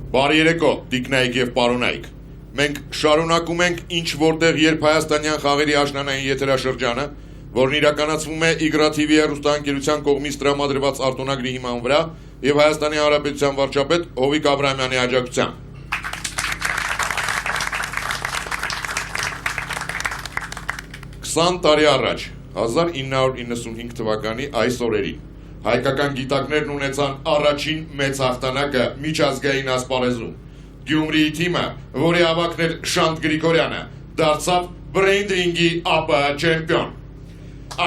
Բարի երեկո, տիկնայք և պարոնայք։ Մենք շարունակում ենք ինչ որտեղ երբ հայաստանյան խաղերի աշնանային եթերաշրջանը, որն իրականացվում է Իգրա TV հեռուստաընկերության կողմից տրամադրված արտոնագրի հիման վրա և Հայաստանի Հանրապետության վարչապետ Հովիկ Աբրահամյանի աջակցությամբ։ 20 տարի առաջ, 1995 թվականի այս օրերին, հայկական գիտակներն ունեցան առաջին մեծ հաղթանակը միջազգային ասպարեզում։ Գյումրիի թիմը, որի ավագն էր Շանթ Գրիգորյանը, դարձավ բրենդինգի ԱՊՀ չեմպիոն։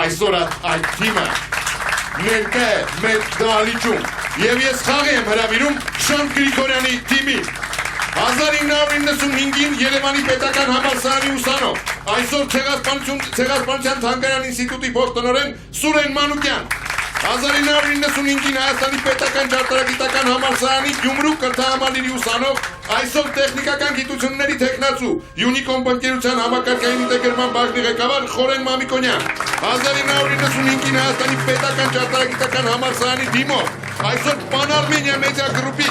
Այսօր այդ թիմը ներկա է մեր դահլիճում, և ես խաղ եմ հրավիրում Շանթ Գրիգորյանի թիմին։ 1995-ին Երևանի պետական համալսարանի ուսանող, այսօր Ցեղասպանության թանգարան ինստիտուտի փոխտնօրեն Սուրեն Մանուկյան, 1995-ին Հայաստանի պետական ճարտարագիտական համալսարանի Գյումրու կրթահամալիրի ուսանող, այսօր տեխնիկական գիտությունների թեկնածու, Յունիկոմ ընկերության համակարգային ինտեգրման բաժնի ղեկավար Խորեն Մամիկոնյան, 1995-ին Հայաստանի պետական ճարտարագիտական համալսարանի դիմող, այսօր Pan-Armenia Media Group-ի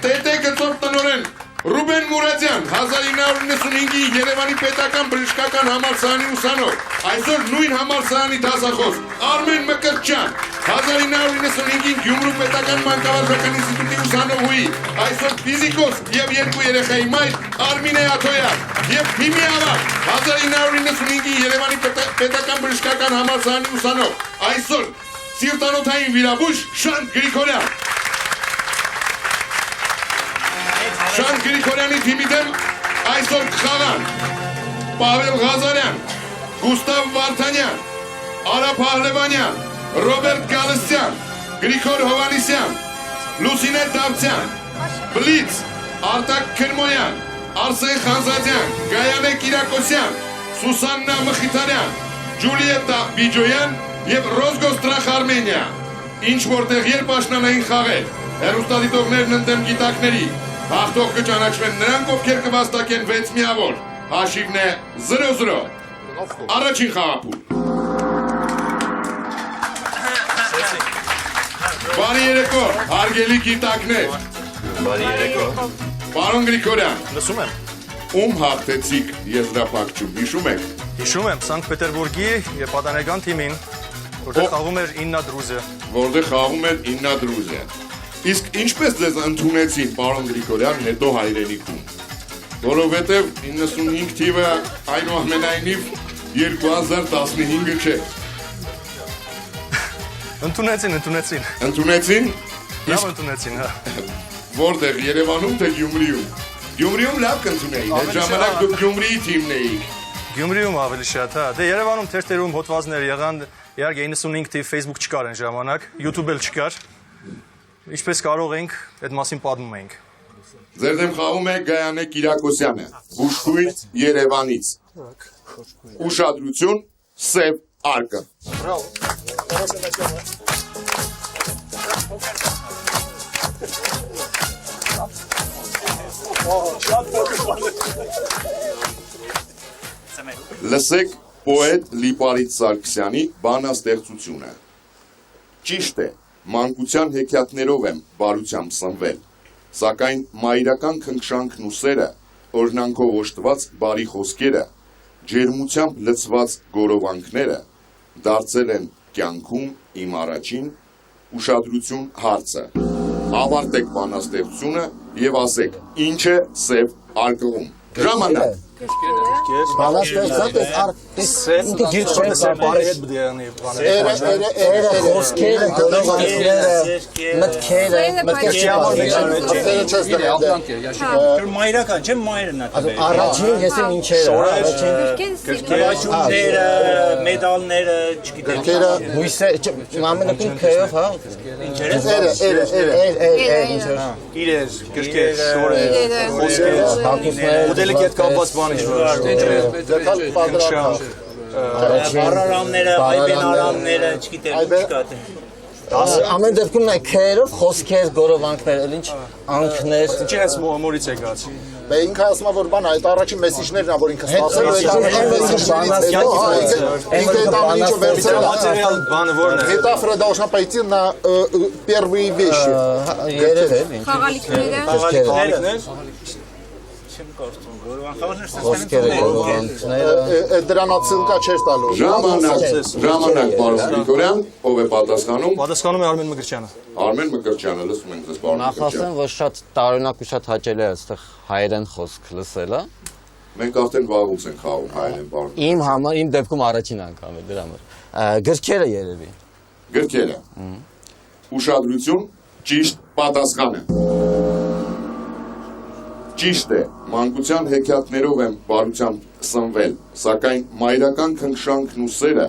ՏՏ գծով տնօրեն Ռուբեն Մուրադյան, 1995-ի Երևանի պետական բժշկական համալսարանի ուսանող, այսօր նույն համալսարանի դասախոս Արմեն Մկրտչյան, 1995-ին Գյումրու պետական մանկավարժական ինստիտուտի ուսանողուհի, այսօր ֆիզիկոս և երկու երեխայի մայր Արմինե Աթոյան և թիմի ավագ, 1995-ի Երևանի պետական բժշկական համալսարանի ուսանող, այսօր սիրտանոթային վիրաբույժ Շանթ Գրիգորյան։ Շանթ Գրիգորյանի թիմի դեմ այսօր կխաղան Պավել Ղազարյան, Գուստավ Վարդանյան, Արա Փահլևանյան, Ռոբերտ Գալստյան, Գրիգոր Հովհաննիսյան, Լուսինե Դավթյան, Բլից, Արտակ Քրմոյան, Արսեն Խանզադյան, Գայանե Կիրակոսյան, Սուսաննա Մխիթարյան, Ջուլիետա Բիջոյան և Ռոզգոս Տրախ Արմենիա։ Ինչ որտեղ երբ աշնանային խաղեր, հեռուստադիտողներն ընդդեմ գիտակների, հաղթող կճանաչվեն նրանք, ովքեր կվաստակեն 6 միավոր, հաշիվն է 0-0, առաջին խաղափուլ։ Բարի երեկո, հարգելի գիտակներ։ Բարի երեկո։ Պարոն Գրիգորյան։ Լսում եմ։ Ում հաղթեցիք եզրափակչում, հիշում եք։ Հիշում եմ Սանկտ Պետերբուրգի և պատանեկան թիմին, որտեղ խաղում էր Իննա Դրուզը։ Որտեղ խաղում էր Իննա Դրուզը։ Իսկ ինչպես ձեզ ընդունեցին, պարոն Գրիգորյան, հետո հայրենիքում, որովհետև 95 թիվը այնուամենայնիվ 2015-ը չէ։ Ընդունեցին։ Ընդունեցին։ Լավ ընդունեցին, հա։ Որտեղ, Երևանում թե Գյումրիում։ Գյումրիում լավ կընդունեին, այդ ժամանակ դուք Գյումրիի թիմն էիք։ Գյումրիում ավելի շատ, հա։ Դե Երևանում թերթերում հոդվածներ եղան, իհարկե 95 թիվ Facebook չկար այն ժամանակ, YouTube էլ չկար։ Ինչպես կարող ենք, այդ մասին պատմում ենք։ Ձեր դեմ խաղում է Գայանե Կիրակոսյանը, բուժքույր Երևանից։ Ուշադրություն, սև արկը։ Լսեք պոետ Լիպարիտ Սարգսյանի բանաստեղծությունը։ Ճիշտ է, մանկության հեքիաթներով եմ բարությամբ սնվել, սակայն մայրական քնքշանքն ու սերը, օրհնանքով օժտված բարի խոսքերը, ջերմությամբ լցված գորովանքները դարձել են կյանքում իմ առաջին ուշադրություն հարցը։ Ավարտեք բանաստեղծությունը և ասեք, ինչ է սև արկղում։ Ժամանակ։ Բանաստեղծած ես արկղ ինքը գիրք չեմ բարեհետ բդյանի խոսքերը մտքերը մայրական չէ մայրն է առաջին ես եմ ինչերը գրքերը մեդալները չգիտեմ հույսը ամենակին քեյով հա իրեր գրքեր շորեր խոսքեր մոդելի հետ կապված Բարարանները, այբենարանները, չգիտեմ, չկա թե։ ամեն դեպքում նա քերով խոսքեր, գորովանքներ, ինչ անքներ։ Ինչի հենց մորից եկած։ Բե ինքը ասում է որ բան այդ առաջին մեսիջներն ա որ ինքը սպասել Մատերիալ բանը որն է։ Метафора должна пойти на первые вещи. Խաղալիքները չեմ կարծում գորովանքավորներ Խոսքերը, գորովանքները։ Դրան ացիլկա չէր տալու։ Ժամանակ, պարոն Գրիգորյան, ով է պատասխանում։ Պատասխանում է Արմեն Մկրտչյանը։ Արմեն Մկրտչյանը, լսում ենք ձեզ, պարոն Նախ ասեմ, Մկրտչյան։ որ շատ տարօրինակ ու շատ հաճելի է այստեղ հայերեն խոսք լսելը։ Մենք արդեն վաղուց ենք խաղում հայերեն, պարոն։ Իմ համար, իմ դեպքում առաջին անգամ է դրա համար։ Գրքերը երևի։ Գրքերը։ Ուշադրություն, ճիշտ պատասխանը։ Ճիշտ է, մանկության հեքիաթներով եմ բարությամբ սնվել, սակայն մայրական քնքշանքն ու սերը,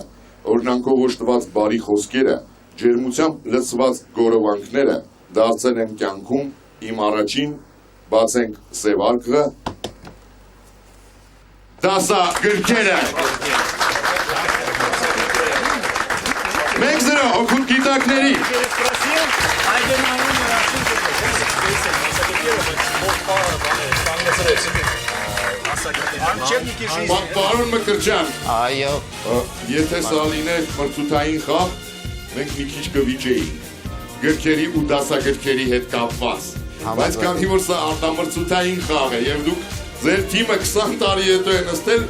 օրինանքով օժտված բարի խոսքերը, ջերմությամբ լցված գորովանքները դարձել են կյանքում իմ առաջին բացենք սևարկղը, դասագրքերը։ 1-0 օգուտ գիտակների։ Պարոն Մկրտչյան, Այո։ եթե սա լիներ մրցութային խաղ, մենք մի քիչ կվիճեինք գրքերի ու դասագրքերի հետ կապված։ Բայց քանի որ սա արտամրցութային խաղ է եւ դուք ձեր թիմը 20 տարի հետո է նստել,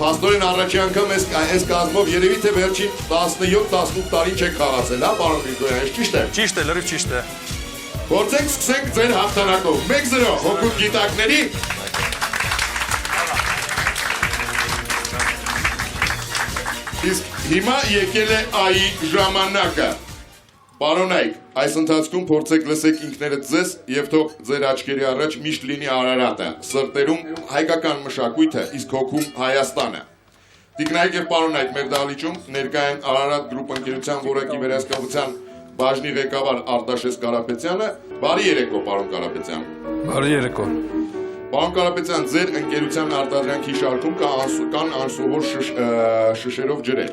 փաստորեն առաջի անգամ այս կազմով երևի թե վերջին 17-18 տարին չեք խաղացել, հա, պարոն Գրիգորյան, ճիշտ է։ Ճիշտ է, լրիվ ճիշտ է։ Փորձենք սկսենք ձեր հաղթանակով։ 1-0 հոգուտ գիտակների։ Իսկ հիմա եկել է այի ժամանակը։ Պարոնայք, այս ընթացքում փորձեք լսեք ինքներդ ձեզ եւ թող ձեր աչքերի առաջ միշտ լինի Արարատը, սրտերում հայկական մշակույթը, իսկ հոգում Հայաստանը։ Տիկնայք եւ պարոնայք, մեր դահլիճում ներկա են Արարատ գրուպ ընկերության որակի վերահսկողության բաժնի ղեկավար Արտաշես Կարապետյանը։ Բարի երեկո, պարոն Կարապետյան։ Բարի երեկո։ Պարոն Կարապետյան, ձեր ընկերության արտադրանքի շարքում կան անսովոր շշերով ջրեր։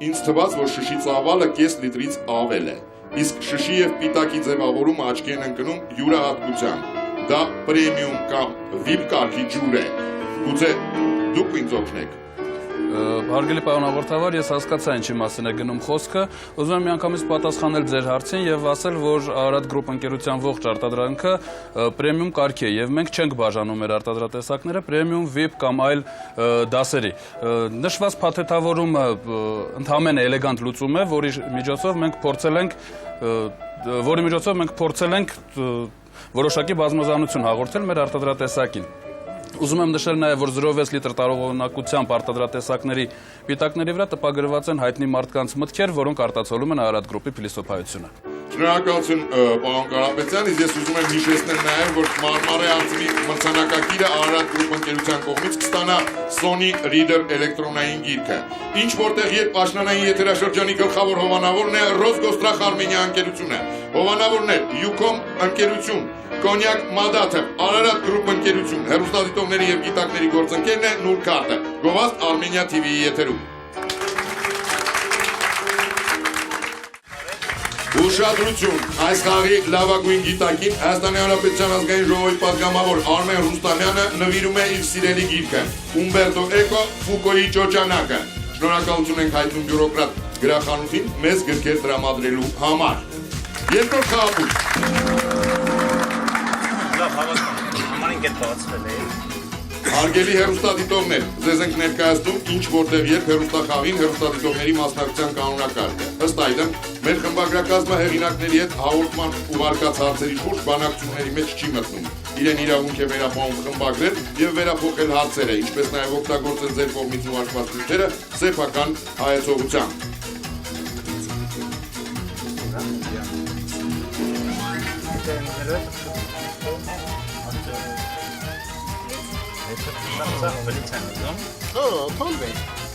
Ինձ թվաց, որ շշի ծավալը կես լիտրից ավել է, իսկ շշի եւ պիտակի ձևավորումը աչքի են ընկնում յուրահատկությամբ։ Դա պրեմիում կամ VIP կարգի ջուր է։ Գուցե դուք ինձ օգնեք։ Հարգելի պարոն հաղորդավար, ես հասկացա ինչի մասին է գնում խոսքը, ուզում եմ միանգամից պատասխանել ձեր հարցին եւ ասել, որ Արարատ գրուպ ընկերության ողջ արտադրանքը պրեմիում կարգի է եւ մենք չենք բաժանում մեր արտադրատեսակները պրեմիում, VIP կամ այլ դասերի։ Նշված փաթեթավորումը ընդհանրապես էլեգանտ լուծում է, որի միջոցով մենք փորձել ենք որոշակի բազմազանություն հաղորդել մեր արտադրատեսակին։ Ուզում եմ նշել նաև, որ 0.6 լիտր տարողունակությամբ արտադրատեսակների պիտակների վրա տպագրված են հայտնի մարդկանց մտքեր, որոնք արտացոլում են Արարատ գրուպի փիլիսոփայությունը։ Շնորհակալություն, պարոն Կարապետյան, ես ուզում եմ հիշեցնել նաև, որ Մարմարե արծվի մրցանակակիրը Արարատ գրուպ ընկերության կողմից կստանա Sony Reader էլեկտրոնային գիրքը։ Ինչ որտեղ երբ աշնանային եթերաշրջանի գլխավոր հովանավորն է Ռոսգոստրախ Արմենիա ընկերությունը, հովանավորներ Յուկոմ ընկերություն, Կոնյակ Մադաթը, Արարատ գրուպ ընկերություն, հեռուստադիտողների եւ գիտակների գործընկերն է Նուրքարտը, գովազդ Armenia TV-ի եթերում։ Ուշադրություն, այս խաղի լավագույն գիտակին Հայաստանի Հանրապետության ազգային ժողովի պատգամավոր Արմեն Ռուստամյանը նվիրում է իր սիրելի գիրքը Ումբերտո Էկո Ֆուկոյի ճոճանակը։ Շնորհակալություն ենք հայտնում բյուրոկրատ գրախանութին մեզ գրքեր տրամադրելու համար։ Երկրորդ խաղապույտ։ Համարին կետ բացվել է։ Հարգելի հեռուստադիտողներ, ձեզ ենք ներկայացնում ինչ որտեղ երբ հեռուստախաղին հեռուստադիտողների մասնակցության կանոնակարգը։ Ըստ այդմ, մեր խմբագրակազմը հեղինակների հետ հաղորդման ուղարկած հարցերի շուրջ բանակցությունների մեջ չի մտնում։ Իրեն իրավունք է վերապահում խմբագրել եւ վերափոխել հարցերը, ինչպես նաեւ օգտագործել ձեր կողմից ուղարկված նյութերը սեփական հայեցողությամբ։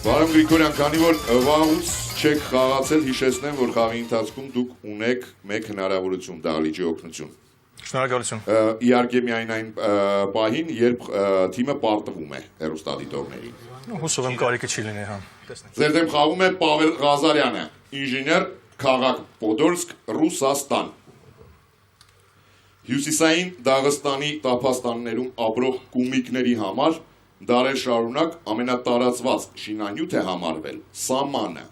Պարոն Գրիգորյան, քանի որ վաղուց չեք խաղացել, հիշեցնեմ, որ խաղի ընթացքում դուք ունեք մեկ հնարավորություն դահլիճի օգնություն։ Շնորհակալություն։ Իհարկե միայն այն պահին, երբ թիմը պարտվում է հեռուստադիտողներին։ Հուսով եմ կարիքը չի լինի, հա։ Ձեր դեմ խաղում է Պավել Ղազարյանը, ինժեներ, քաղաք Պոդոլսկ, Ռուսաստան։ Հյուսիսային Դաղստանի տափաստաններում ապրող կումիկների համար դարեր շարունակ ամենատարածված շինանյութ է համարվել սամանը։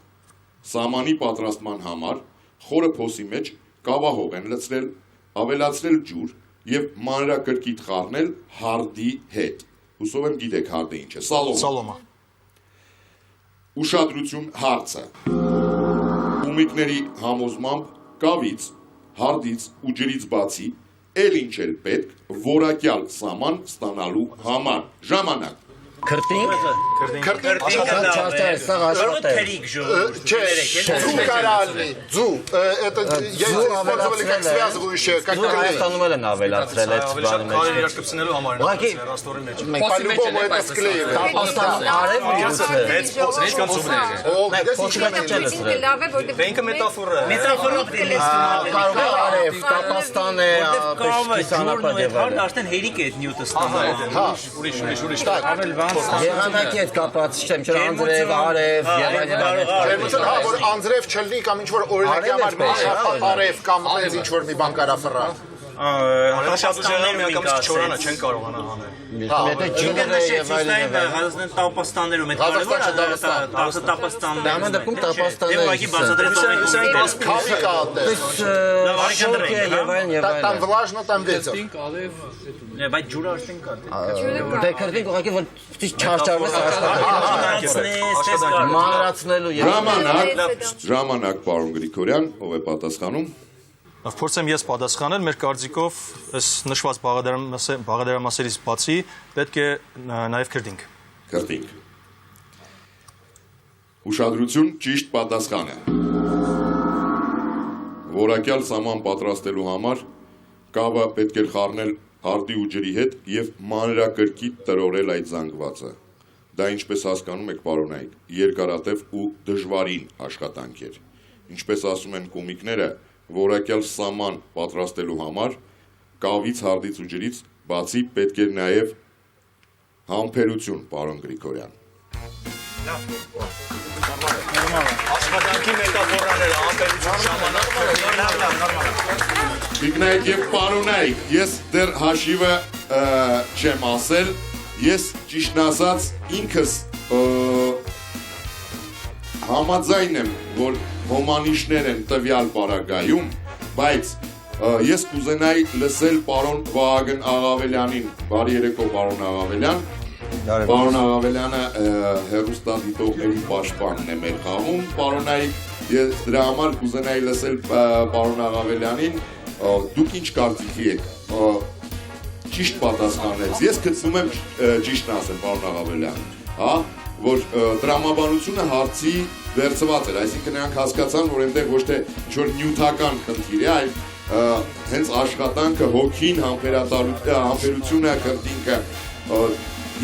Սամանի պատրաստման համար խորը փոսի մեջ կավահող են լցրել, ավելացրել ջուր եւ մանրակրկիտ խառնել հարդի հետ։ Հուսով եմ գիտեք հարդը ինչ է։ Սալոմա։ Ուշադրություն հարցը։ Կումիկների համոզմամբ կավից, հարդից ու ջրից բացի էլ ինչ էլ պետք որակյալ սաման ստանալու համար։ Ժամանակ։ Ձու կարալնի, ձու, это я использовали как связывающее, как Հայաստանում են ավելացրել այդ բանի մեջ։ Կարելի իրացկություններով համար են Ուղղակի ռաստորի մեջ։ по-любому это склеивали. Տափաստան արև լուծել։ Մեծ կամ սուբներ։ Դե ինքը մետաֆոր է։ Կարող է արև, տափաստան է, Արդեն հերիք է այդ նյութը ստանալ։ Ուրիշ։ եղանակի հետ կապած, չեմ, չէ, անձրև, արև, Ուրեմն հա որ անձրև չլինի կամ ինչ որ օրինակի համար մի արև կամ այնց ինչ որ մի բան կարա ֆռա։ Հաշվառության միանգամից չորանա չեն կարողանա անել։ Եթե ջինը եւ այլն։ Հայաստան տապաստաններում այդ կարևոր է տապաստանները։ Դա դեպքում տափաստանը։ Եվ ուղղակի բացատրել Քավի կա այդտեղ։ շոկ է եւ այլն եւ Там այլն։ влажно, там ветер։ բայց ջուրը արդեն կա։ Դե քրտինք ուղղակի որ պիտի չարճարվես աշխատանքը։ Մանրացնելու եւ Ժամանակ, պարոն Գրիգորյան, ով է պատասխանում։ Փորձեմ ես պատասխանել, մեր կարծիքով այս նշված բաղադրամասերից բացի պետք է նաև քրտինք։ Քրտինք։ Ուշադրություն, ճիշտ պատասխանը։ Որակյալ սաման պատրաստելու համար կավը պետք է խառնել հարդի ու ջրի հետ եւ մանրակրկիտ տրորել այդ զանգվածը։ Դա ինչպես հասկանում եք, պարոնայք, երկարատև ու դժվարին աշխատանք էր։ Ինչպես ասում են կոմիկները, որակյալ սաման պատրաստելու համար կավից, հարդից ու ջրից բացի պետք է նաև համբերություն, պարոն Գրիգորյան։ Աշխատանքի մետաֆորաները, համբերություն, ժամանակ։ Տիկնայք եւ պարոնայք, ես դեռ հաշիվը չեմ ասել, ես ճիշտն ասած ինքս համաձայն եմ, որ հոմանիշներ են տվյալ պարագայում, բայց ես կուզենայի լսել պարոն Վահագն Աղավելյանին, բարի երեկո պարոն Աղավելյան, պարոն Աղավելյանը հեռուստադիտողների պաշտպանն է մեր խաղում, պարոնայք, ես դրա համար կուզենայի լսել պարոն Աղավելյանին, դուք ինչ կարծիքի եք, ճիշտ պատասխանեց, ես գտնում եմ ճիշտն ասեմ պարոն Աղավելյան, հա, որ տրամաբանությունը հարցի վերցված էր, այսինքն նրանք հասկացան, որ այնտեղ ոչ թե ինչ-որ նյութական խնդիր է, այլ հենց աշխատանքը, հոգին, համբերությունը, քրտինքը,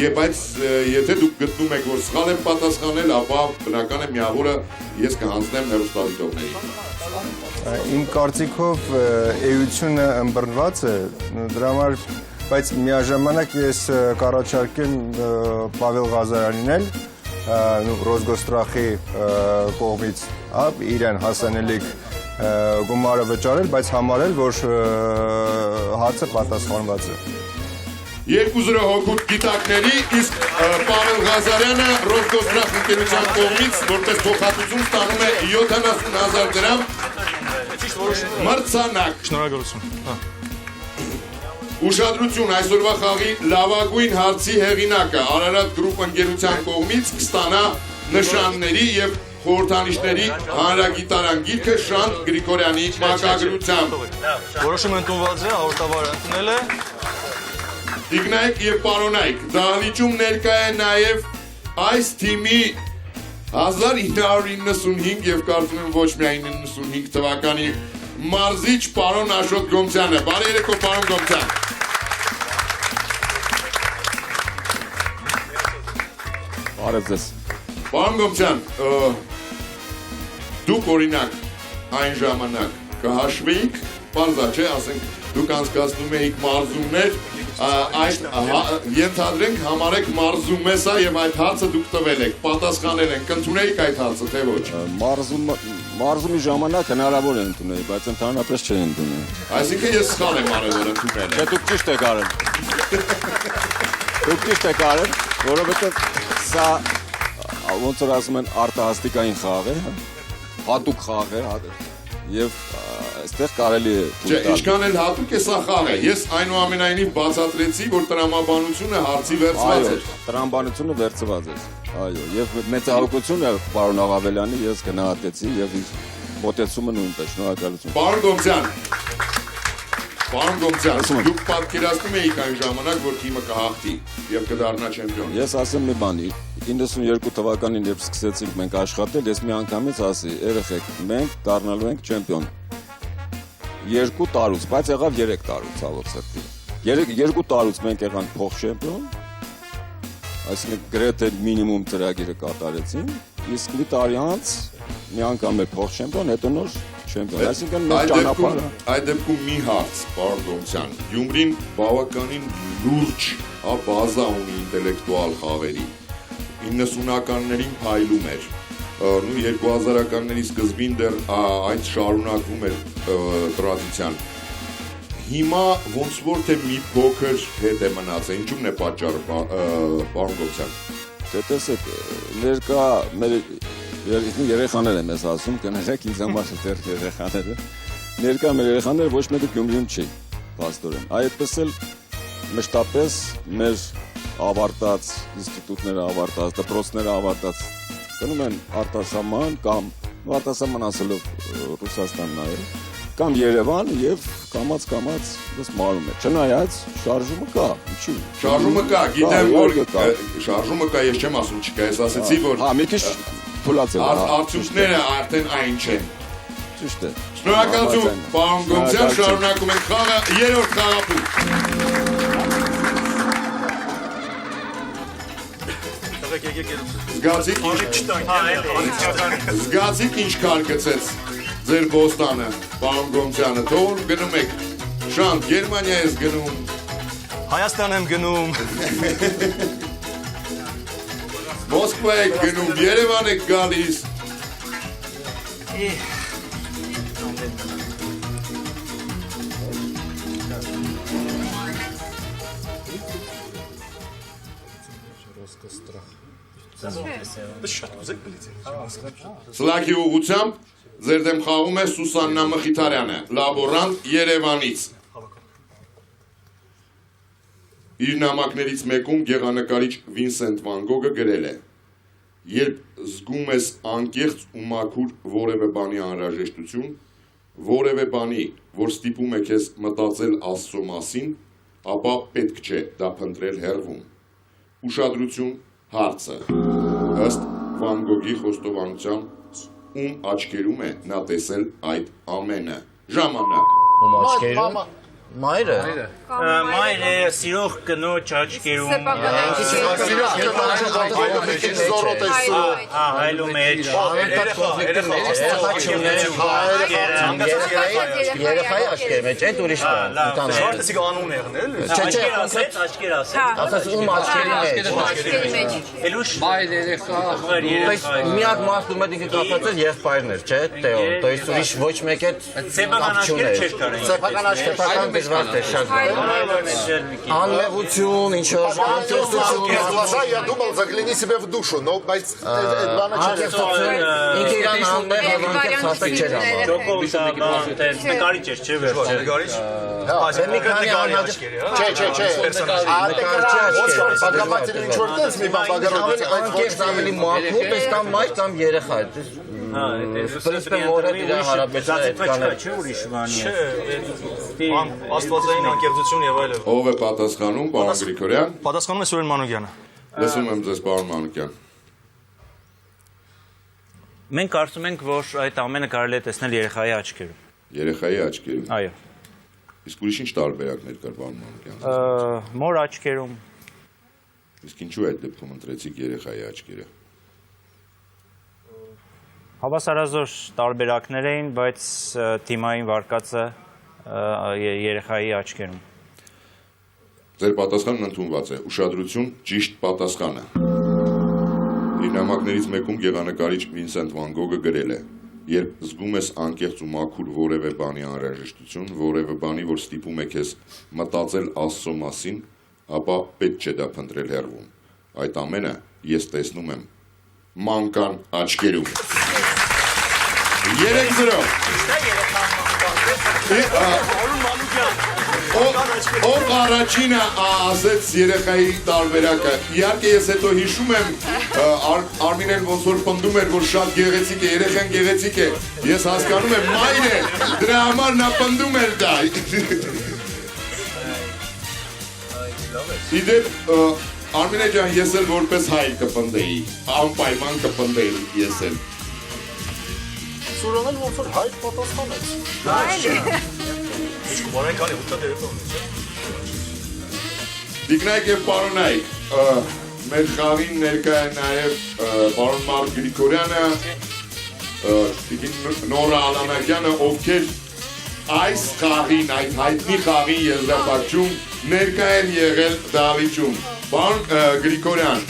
եւ բայց եթե դուք գտնում եք, որ սխալ եմ պատասխանել, ապա բնական է միավորը ես կհանձնեմ հեռուստադիտողներին։ Իմ կարծիքով էությունը ըմբռնված է, դրա համար բայց միաժամանակ ես կառաջարկեմ Պավել Ղազարյանին էլ Ռոսգոստրախի կողմից իրեն հասանելիք գումարը վճարել, բայց համարել, որ հարցը պատասխանված է։ 2-0 հոգուտ գիտակների, իսկ Պավել Ղազարյանը Ռոսգոստրախ ընկերության կողմից որպես փոխհատուցում ստանում է 70,000 դրամ մրցանակ։ Շնորհակալություն։ Ուշադրություն, այսօրվա խաղի լավագույն հարցի հեղինակը Արարատ գրուպ ընկերության կողմից կստանա նշանների եւ խորհրդանիշների հանրագիտարան գիրքը Շանթ Գրիգորյանի մակագրությամբ։ Որոշումը ընդունված է, հաղորդավարը ընդունել է։ Տիկնայք եւ պարոնայք, դահլիճում ներկա է նաեւ այս թիմի 1995 եւ կարծում եմ ոչ միայն 95 թվականի մարզիչ պարոն Աշոտ Գոմսյանը։ Բարի երեկո, պարոն Գոմսյան։ Բարև ձեզ։ Պարոն Գոմսյան, դուք օրինակ այն ժամանակ կհաշվեիք, պարզա չէ, ասենք դուք անցկացնում էիք մարզումներ, այդ ենթադրենք համարեք մարզում է սա եւ այդ հարցը դուք տվել եք, պատասխանել են, կընդունեիք այդ հարցը, թե ոչ։ Մարզումի ժամանակ հնարավոր է ընդունել, բայց ընդհանրապես չեն ընդունել։ Այսինքն ես սխալ եմ արել, որ ընդունել Չէ, եմ։ դուք ճիշտ եք արել։ Դուք ճիշտ եք արել, որովհետև սա ոնց որ ասում են արտահասթիկային խաղ է, հատուկ խաղ է, եւ այստեղ կարելի է Չէ, ինչքան էլ հատուկ է սա խաղ է։ Ես այնուամենայնիվ բացատրեցի, որ տրամաբանությունը հարցի վերցված Այո, էր։ տրամաբանությունը վերցված էր։ Այո, եւ մեծահարությունը պարոն Աղավելյանի ես գնահատեցի եւ իր մոտեցումը նույնպես շնորհակալություն։ Պարոն Գոմցյան, դուք պատկերացնում էիք այն ժամանակ, որ թիմը կհաղթի եւ կդառնա չեմպիոն։ Ես ասեմ մի բան, 92 թվականին երբ սկսեցինք մենք աշխատել, ես մի անգամից ասի, երեխեք, մենք դառնալու ենք չեմպիոն։ 2 տարուց, բայց եղավ 3 տարուց, ցավոք սրտի։ 2 տարուց մենք եղանք փոխ չեմպիոն, այսինքն գրեթե մինիմում ծրագիրը կատարեցին, իսկ մի տարի անց մի անգամ է փոխ չեմպիոն, հետո նոր չեմպիոն, այսինքն մեր ճանապարհը։ Այդ դեպքում մի հարց, պարոն Գոմցյան, Գյումրին բավականին լուրջ բազա ունի ինտելեկտուալ խաղերի։ 90-ականներին փայլում էր, նույն 2000-ականների սկզբին դեռ այդ շարունակվում էր տրադիցիան։ Հիմա ոնց որ թե մի փոքր հետ է մնացել, ինչու՞մն է պատճառը, պարոն Գոմցյան։ Դե տեսեք, ներկա մեր երեխաներ եմ ես ասում, կներեք ինձ համար դեռ երեխաները։ Ներկա մեր երեխաները ոչ մեկը Գյումրիում չի, փաստորեն։ Այդպես էլ մշտապես մեր ավարտած ինստիտուտները ավարտած, դպրոցները ավարտած գնում են արտասահման կամ արտասահման ասելով Ռուսաստան նայել կամ Երևան եւ կամած դες մարում է։ Չնայած շարժումը կա, ինչու՞։ Շարժումը կա, գիտեմ որ շարժումը կա, ես չեմ ասում չկա, ես ասեցի որ Հա, մի քիչ թուլացել է։ Արդյունքները արդեն այն չեն։ Ճիշտ է։ Շնորհակալություն, պարոն Գոմցյան, շարունակում ենք խաղը, 3-րդ խաղափուլ։ Զգացիք ինչ կար գցեց ձեր բոստանը, պարոն Գոմցյանը, թող գնում եք, Շանթ, Գերմանիա ես գնում, Հայաստան եմ գնում, Մոսկվա եք գնում, Երևան եք գալիս, Սլաքի ուղղությամբ ձեր դեմ խաղում է Սուսաննա Մխիթարյանը, լաբորանտ Երևանից։ Իր նամակներից մեկում գեղանկարիչ Վինսենտ Վան Գոգը գրել է. Երբ զգում ես անկեղծ ու մաքուր որևէ բանի անհրաժեշտություն, որևէ բանի, որ ստիպում է քեզ մտածել Աստծո մասին, ապա պետք չէ դա փնտրել հեռվում։ Ուշադրություն հարցը։ Ըստ Վան Գոգի խոստովանության, ում աչքերում է նա տեսել այդ ամենը։ Ժամանակ։ Ում աչքերում։ Մայրը։ Մայրը սիրող կնոջ աչքերում հայլու մեջ Երեխայի աչքերի մեջ, այդ ուրիշ բան։ Շորտեսի կանուն եղնել։ աչքեր ասեց Ասած ում աչքերի մեջ։ Էլուշ Մայր երեխա, Մի հատ մարդու հետ ինքը կապված էր եղբայրն էր, չէ՞, Տեո։ То есть ուրիշ ոչ մեկ հետ սեփական աչքերը չէր կարել սեփական աչքերական դժվար է շատ։ Անմեղություն, ինչ որ Глаза, я думал, загляни себе в душу, но ինքը իրան անմեղ ավանքեր հաստատ չէր անում։ Ճոկովտա նկարիչ էր, չէ՞ վերջ։ Նկարիչ։ Մի քանի Բագամատին ինչ որ տես մի բան բագարոց անկեղծ ավելի մաքուր, պես կամ մայր կամ երեխա։ Պրինցիպը որը իր հարաբերությունները չէ ուրիշ բանի։ Աստվածային անկեղծություն եւ այլն։ Ով է պատասխանում, պարոն Գրիգորյան։ Պատասխանում է Սուրեն Մանուկյանը։ Լսում եմ ձեզ, պարոն Մանուկյան։ Մենք կարծում ենք, որ այդ ամենը կարելի է տեսնել երեխայի աչքերում։ Երեխայի աչքերում։ Այո։ Իսկ ուրիշ ինչ տարբերակներ կար, պարոն Մանուկյան։ Մոր աչքերում։ Իսկ ինչու այդ դեպքում ընտրեցիք երեխայի աչքերը։ Հավասարազոր տարբերակներ էին, բայց թիմային վարկածը երեխայի աչքերում։ Ձեր պատասխանն ընդունված է։ Ուշադրություն, ճիշտ պատասխանը։ Իր նամակներից մեկում գեղանկարիչ Վինսենտ Վան Գոգը գրել է. երբ զգում ես անկեղծ ու մաքուր որևէ բանի անհրաժեշտություն, որևէ բանի, որ ստիպում է քեզ մտածել Աստծո մասին, ապա պետք չէ դա փնտրել հեռվում։ Այդ ամենը ես տեսնում եմ մանկան աչքերում։ 3-0 Ով առաջինը ասեց երեխայի տարբերակը։ Իհարկե ես հետո հիշում եմ Արմինեն ոնց որ պնդում էր, որ շատ գեղեցիկ է, երեխան գեղեցիկ է։ Ես հասկանում եմ, մայր է, դրա համար նա պնդում էր դա։ Իդեպ Արմինե ջան, ես էլ որպես հայ կպնդեի, անպայման կպնդեի ես էլ։ Սուրոն էլ ոնց որ հայ պատասխանեց։ Տիկնայք և պարոնայք, մեր խաղին ներկա է նաև պարոն Մարկ Գրիգորյանը, Նորա Ալամակյանը, ովքեր այս խաղին, այդ հայտնի խաղին եզրափակում ներկա են եղել դահլիճում։ Պարոն Գրիգորյան,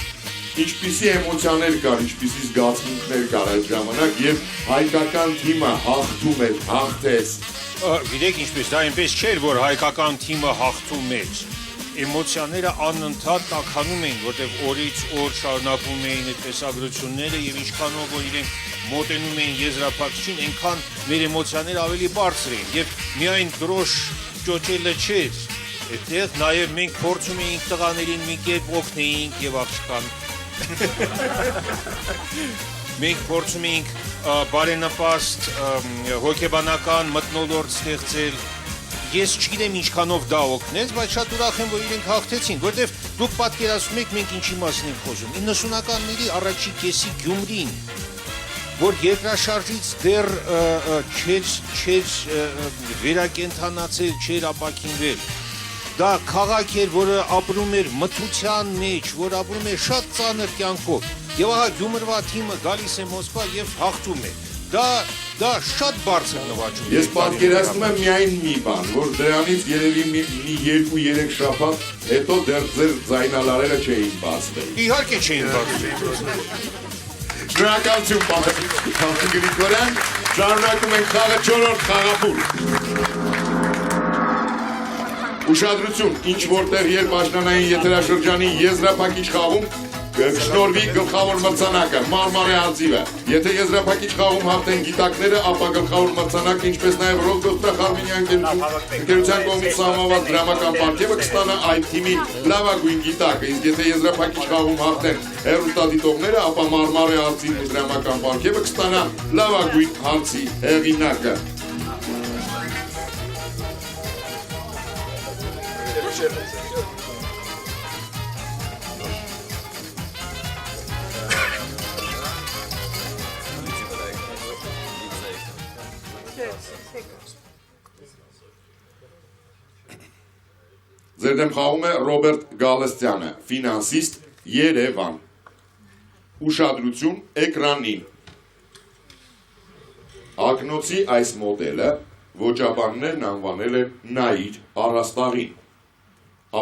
ինչպիսի էմոցիաներ կար, ինչպիսի զգացմունքներ կար այդ ժամանակ և հայկական թիմը հաղթում էր, հաղթեց։ Գիտեք ինչպես, դա այնպես չէր, որ հայկական թիմը հաղթում էր։ Էմոցիաները անընդհատ տաքանում էին, որտեղ օրից օր շարունակվում էին այդ տեսագրությունները եւ ինչքանով որ իրենք մոտենում էին եզրափակչին, այնքան մեր էմոցիաները ավելի բարձր էին եւ միայն դրոշ ճոճելը չէր։ Այդտեղ նաեւ մենք փորձում էինք տղաներին մի կերպ օգնեինք եւ աղջկան։ Մենք փորձում էինք բարենպաստ հոգեբանական մթնոլորտ ստեղծել։ Ես չգիտեմ ինչքանով դա օգնեց, բայց շատ ուրախ եմ, որ իրենք հաղթեցին, որտեվ դուք պատկերացնում եք մենք ինչի մասին ենք խոսում։ 90-ականների առաջի կեսի Գյումրին, որ երկրաշարժից դեռ չէր վերակենդանացել, չէր ապաքինվել։ Դա քաղաք էր, որը ապրում էր մթության մեջ, որ ապրում էր շատ ծանր կյանքով։ Եվ ահա Գյումրվա թիմը գալիս է Մոսկվա եւ հաղթում է։ Դա շատ բարձր նվաճում է։ Ես պատկերացնում եմ միայն մի բան, որ դրանից երևի մի 2-3 շաբաթ հետո դեռ ձեր ձայնալարերը չէին բացվել։ Իհարկե չէին բացվել։ Շնորհակալություն պարոն Գրիգորյան, շարունակում ենք խաղը 4-րդ խաղափուլ։ Ուշադրություն, ինչ որտեղ երբ աշնանային եթերաշրջանի եզրափակիչ խաղում կշնորհվի գլխավոր մրցանակը, Մարմարե Արծիվը։ Եթե եզրափակիչ խաղում հաղթեն գիտակները, ապա գլխավոր մրցանակը, ինչպես նաև Ռոզգոստախ Արմենիան ընկերության կողմից սահմանված դրամական պարգևը կստանա այդ թիմի լավագույն գիտակը, իսկ եթե եզրափակիչ խաղում հաղթեն հեռուստադիտողները, ապա Մարմարե Արծիվի դրամական պարգևը կստանա լավագույն հարցի հեղինակը։ Ձեր դեմ խաղում է Ռոբերտ Գալստյանը, ֆինանսիստ, Երևան։ Ուշադրություն էկրանին։ Ակնոցի այս մոդելը ոճաբաններն անվանել են նայիր առաստաղին։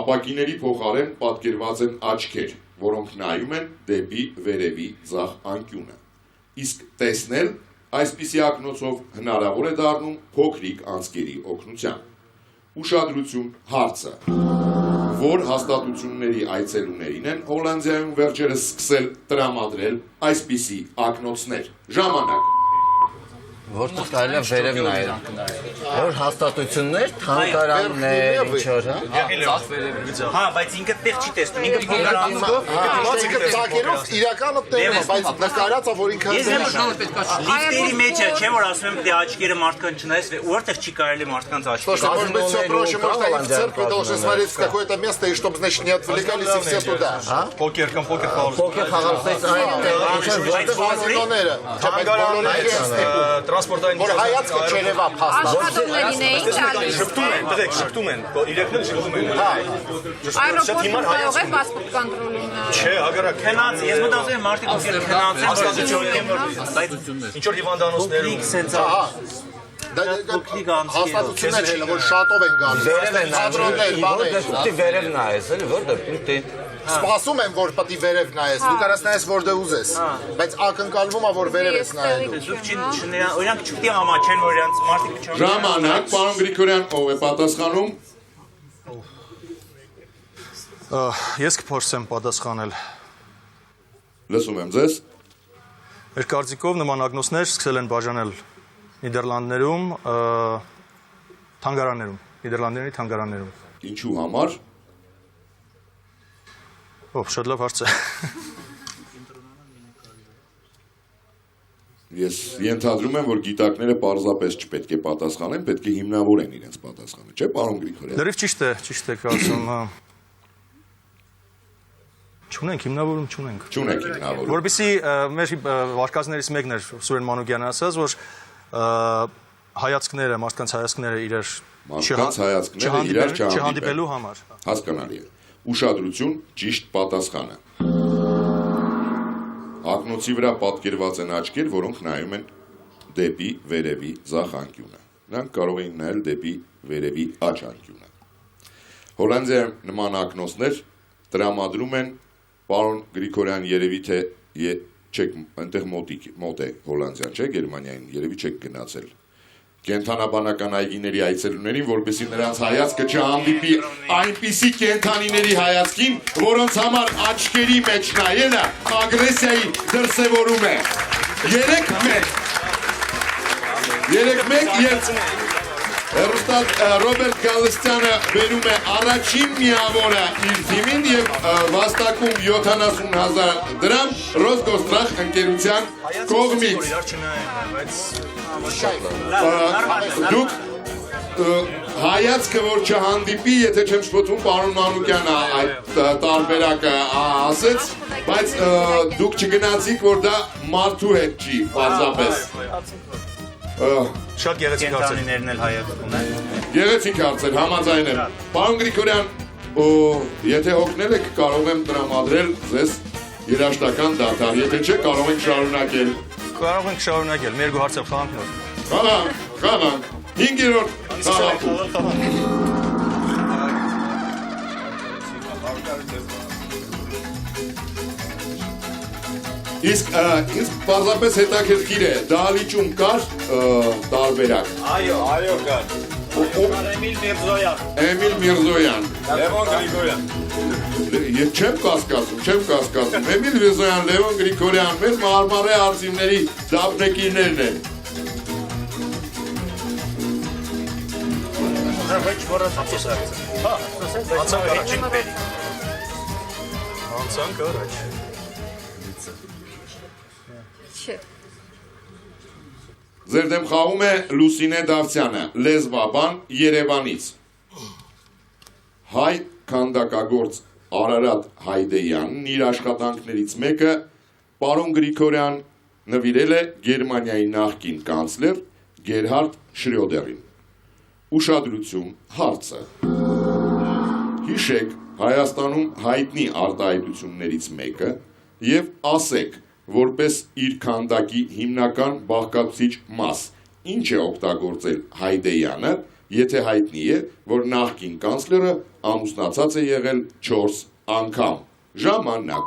Ապակիների փոխարեն պատկերված են աչքեր, որոնք նայում են դեպի վերևի ձախ անկյունը։ Իսկ տեսնել այսպիսի ակնոցով հնարավոր է դառնում փոքրիկ անցքերի օգնությամբ։ Ուշադրություն հարցը, որ հաստատությունների այցելուներին են Հոլանդիայում վերջերս սկսել տրամադրել այսպիսի ակնոցներ։ Ժամանակ։ Որտեղ կարելի է վերև նայել։ Որ հաստատություններ, թանգարաններ, ինչ-որ, Հա, բայց ինքը տեղ չի տեսնում, ինքը փոքրանով, ինքը ծագերով իրականը տեղում է, բայց նկարածը, որ ինքը լիֆտերի մեջ է, չէ՞ որ ասում եմ, դե աչքերը մարդկան չնայես, որտեղ չի карելի մարդկանց աչքերը։ Может быть, все проще, может, они в церкви должны смотреть в какое-то место, и чтобы, значит, не отвлекались и все туда. Պոկեր կամ պոկեր Պոկեր խաղալուց տրանսպորտային Որ հայացքը չերևա փաստը։ Աշխատողներին էին տալիս։ շփտում են, իրենքն շփտում են։ Այրոպորտում կարող է պասպորտ կոնտրոլում։ Չէ, հագարակ Քնած, ես մտածում եմ մարդիկ ովքեր քնած են, բայց ինչ որ հիվանդանոցներում սենցա Հաստատություններ հելը, որ շատով են գալիս։ Վերև են նայում, որտեղ պետք է վերև նայես, էլի, որտեղ պետք է Սպասում եմ, որ պետք է վերև նայես, դու կարաս նայես որտեղ ուզես, բայց ակնկալվում է, որ վերև ես նայելու։ Դուք օրինակ չպետք է համաչեն, որ իրանց մարդիկ չան։ Ժամանակ, պարոն Գրիգորյան, ով է պատասխանում։ Ես կփորձեմ պատասխանել։ Լսում եմ ձեզ։ Մեր կարծիքով նման ագնոսներ սկսել են բաժանել Նիդերլանդներում, թանգարաններում, Նիդերլանդների թանգարաններում։ Ինչու համար։ Շատ լավ հարց է։ Ես ենթադրում եմ, որ գիտակները պարզապես չպետք է պատասխանեն, պետք է հիմնավորեն իրենց պատասխանը, չէ՞, պարոն Գրիգորյան։ Լրիվ ճիշտ է ասում։ Չունենք հիմնավորում, չունենք։ Չունենք հիմնավորում։ Որովհետեւ մեր վարկածներից մեկն էր Սուրեն Մանուկյանը ասաց, որ հայացքները, մարդկանց հայացքները իրար չհանդիպելու համար։ Հասկանալի է։ Ուշադրություն, ճիշտ պատասխանը։ Ակնոցի վրա պատկերված են աչքեր, որոնք նայում են դեպի վերևի ձախ անկյունը։ Նրանք կարող են նայել դեպի վերևի աջ անկյունը։ Հոլանդիայում նման ակնոցներ տրամադրում են պարոն Գրիգորյան, երևի թե չեք այնտեղ մոտ է Հոլանդիան, չէ՞, Գերմանիային, երևի չեք գնացել։ Կենթանաբանական այգիների այցելուներին, որպեսզի նրանց հայացքը չհանդիպի այնպիսի կենթանիների հայացքին, որոնց համար աչքերի մեջ նայելը ագրեսիայի դրսևորում է։ 3-1 եւ Ռոբերտ Գալստյանը բերում է առաջին միավորը իր թիմին եւ վաստակում 70,000 դրամ Ռոսգոստրախ ընկերության կողմից։ Դուք հայացքը որ չհանդիպի, եթե չեմ շփոթվում, պարոն Մանուկյանը այդ տարբերակը ասեց, բայց դուք չգնացիք, որ դա մարդու հետ չի, պարզապես։ Շատ գեղեցիկ հարց է։ Ներն էլ հայացք ունեն։ Գեղեցիկ հարց է, համաձայն եմ։ Պարոն Գրիգորյան, եթե օգնել եք, կարող եմ տրամադրել ձեզ երաժշտական դադար, եթե չէ, կարող ենք շարունակել։ Կարող ենք շարունակել, մեր հարցը խաղանք նոր։ Խաղանք, 5-րդ խաղակում։ Իսկ պարզապես հետաքրքիր է, դահլիճում կար տարբերակ։ Այո, կար։ Էմիլ Միրզոյան։ Լևոն Գրիգորյան։ Ես չեմ կասկածում։ Էմիլ Միրզոյան, Լևոն Գրիգորյան, մեր մարմարե արծիվների դափնեկիրներն են։ Անցանք առաջ։ Ձեր դեմ խաղում է Լուսինե Դավթյանը, լեզվաբան Երևանից։ Հայ քանդակագործ Արարատ Հայդեյանն իր աշխատանքներից մեկը պարոն Գրիգորյան նվիրել է Գերմանիայի նախկին կանցլեր Գերհարդ Շրյոդերին։ Ուշադրություն, հարցը։ Հիշեք Հայաստանում հայտնի արտահայտություններից մեկը եւ ասեք, որպես իր քանդակի հիմնական բաղկացուցիչ մաս, ինչ է օգտագործել Հայդեյանը, եթե հայտնի է, որ նախկին կանցլերը ամուսնացած է եղել 4 անգամ։ Ժամանակ։